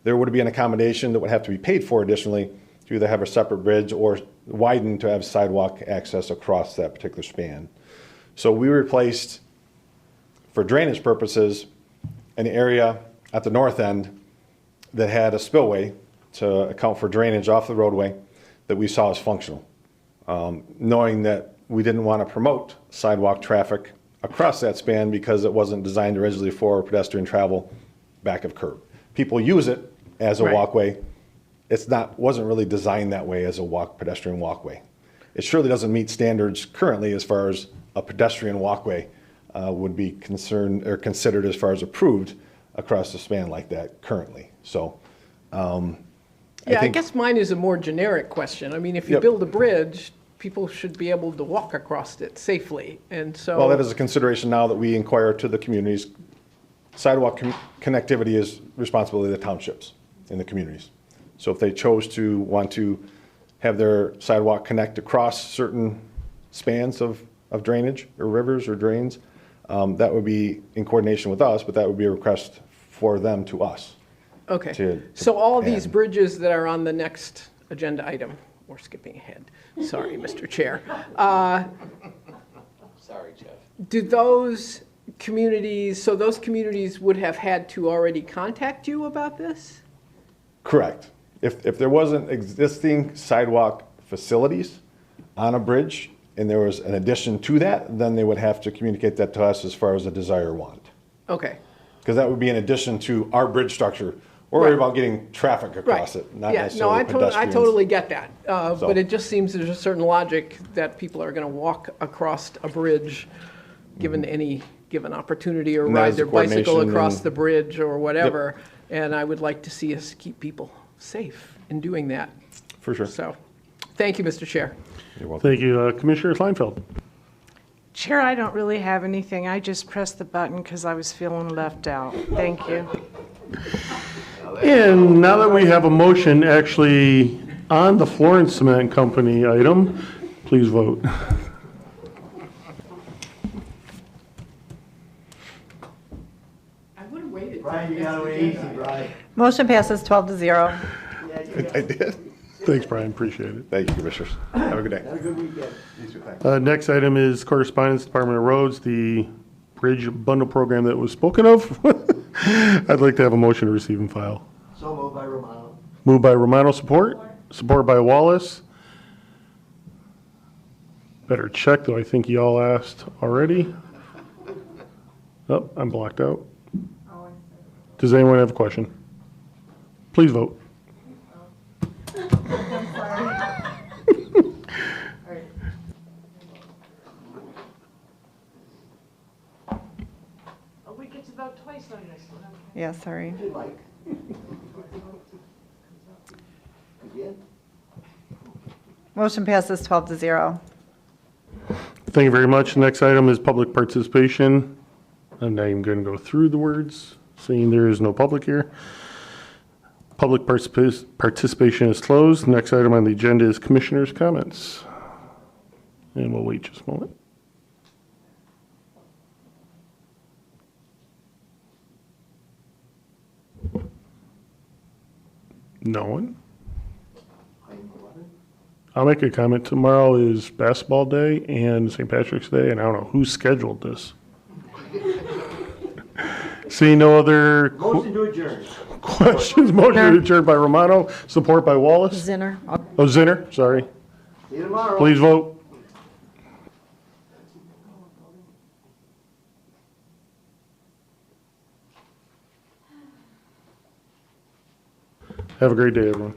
there would be an accommodation that would have to be paid for additionally to either have a separate bridge or widen to have sidewalk access across that particular span. So we replaced, for drainage purposes, an area at the north end that had a spillway to account for drainage off the roadway that we saw as functional, knowing that we didn't want to promote sidewalk traffic across that span because it wasn't designed originally for pedestrian travel back of curb. People use it as a walkway. Wasn't really designed that way as a pedestrian walkway. It surely doesn't meet standards currently as far as a pedestrian walkway would be concerned or considered as far as approved across the span like that currently. So, I guess mine is a more generic question. I mean, if you build a bridge, people should be able to walk across it safely, and so. Well, that is a consideration now that we inquire to the communities. Sidewalk connectivity is responsibility of the townships and the communities. So if they chose to want to have their sidewalk connect across certain spans of drainage or rivers or drains, that would be in coordination with us, but that would be a request for them to us. Okay, so all these bridges that are on the next agenda item, we're skipping ahead, sorry, Mr. Chair. Sorry, Jeff. Do those communities, so those communities would have had to already contact you about this? Correct. If there wasn't existing sidewalk facilities on a bridge and there was an addition to that, then they would have to communicate that to us as far as a desire or want. Okay. Because that would be in addition to our bridge structure. We're worried about getting traffic across it, not necessarily pedestrians. I totally get that. But it just seems there's a certain logic that people are going to walk across a bridge given any given opportunity or ride their bicycle across the bridge or whatever. And I would like to see us keep people safe in doing that. For sure. So, thank you, Mr. Chair. You're welcome. Thank you. Commissioner Kleinfeld. Chair, I don't really have anything. I just pressed the button because I was feeling left out. Thank you. And now that we have a motion actually on the Florence Cement Company item, please vote. I would have waited. Brian, you got away easy, Brian. Motion passes 12-0. I did. Thanks, Brian. Appreciate it. Thank you, Commissioners. Have a good day. Have a good weekend. You too, thanks. Next item is correspondence, Department of Roads, the bridge bundle program that was spoken of. I'd like to have a motion to receive and file. So moved by Romano. Moved by Romano, support by Wallace. Better check, though. I think y'all asked already. Oh, I'm blocked out. Does anyone have a question? Please vote. We get to vote twice on this one. Yeah, sorry. Motion passes 12-0. Thank you very much. Next item is public participation. I'm not even going to go through the words, seeing there is no public here. Public participation is closed. Next item on the agenda is commissioners' comments. And we'll wait just a moment. No one? I'll make a comment. Tomorrow is basketball day and St. Patrick's Day, and I don't know who scheduled this. See no other Motion to adjourn. Questions, motion adjourned by Romano, support by Wallace. Zinner? Oh, Zinner, sorry. See you tomorrow. Please vote. Have a great day, everyone.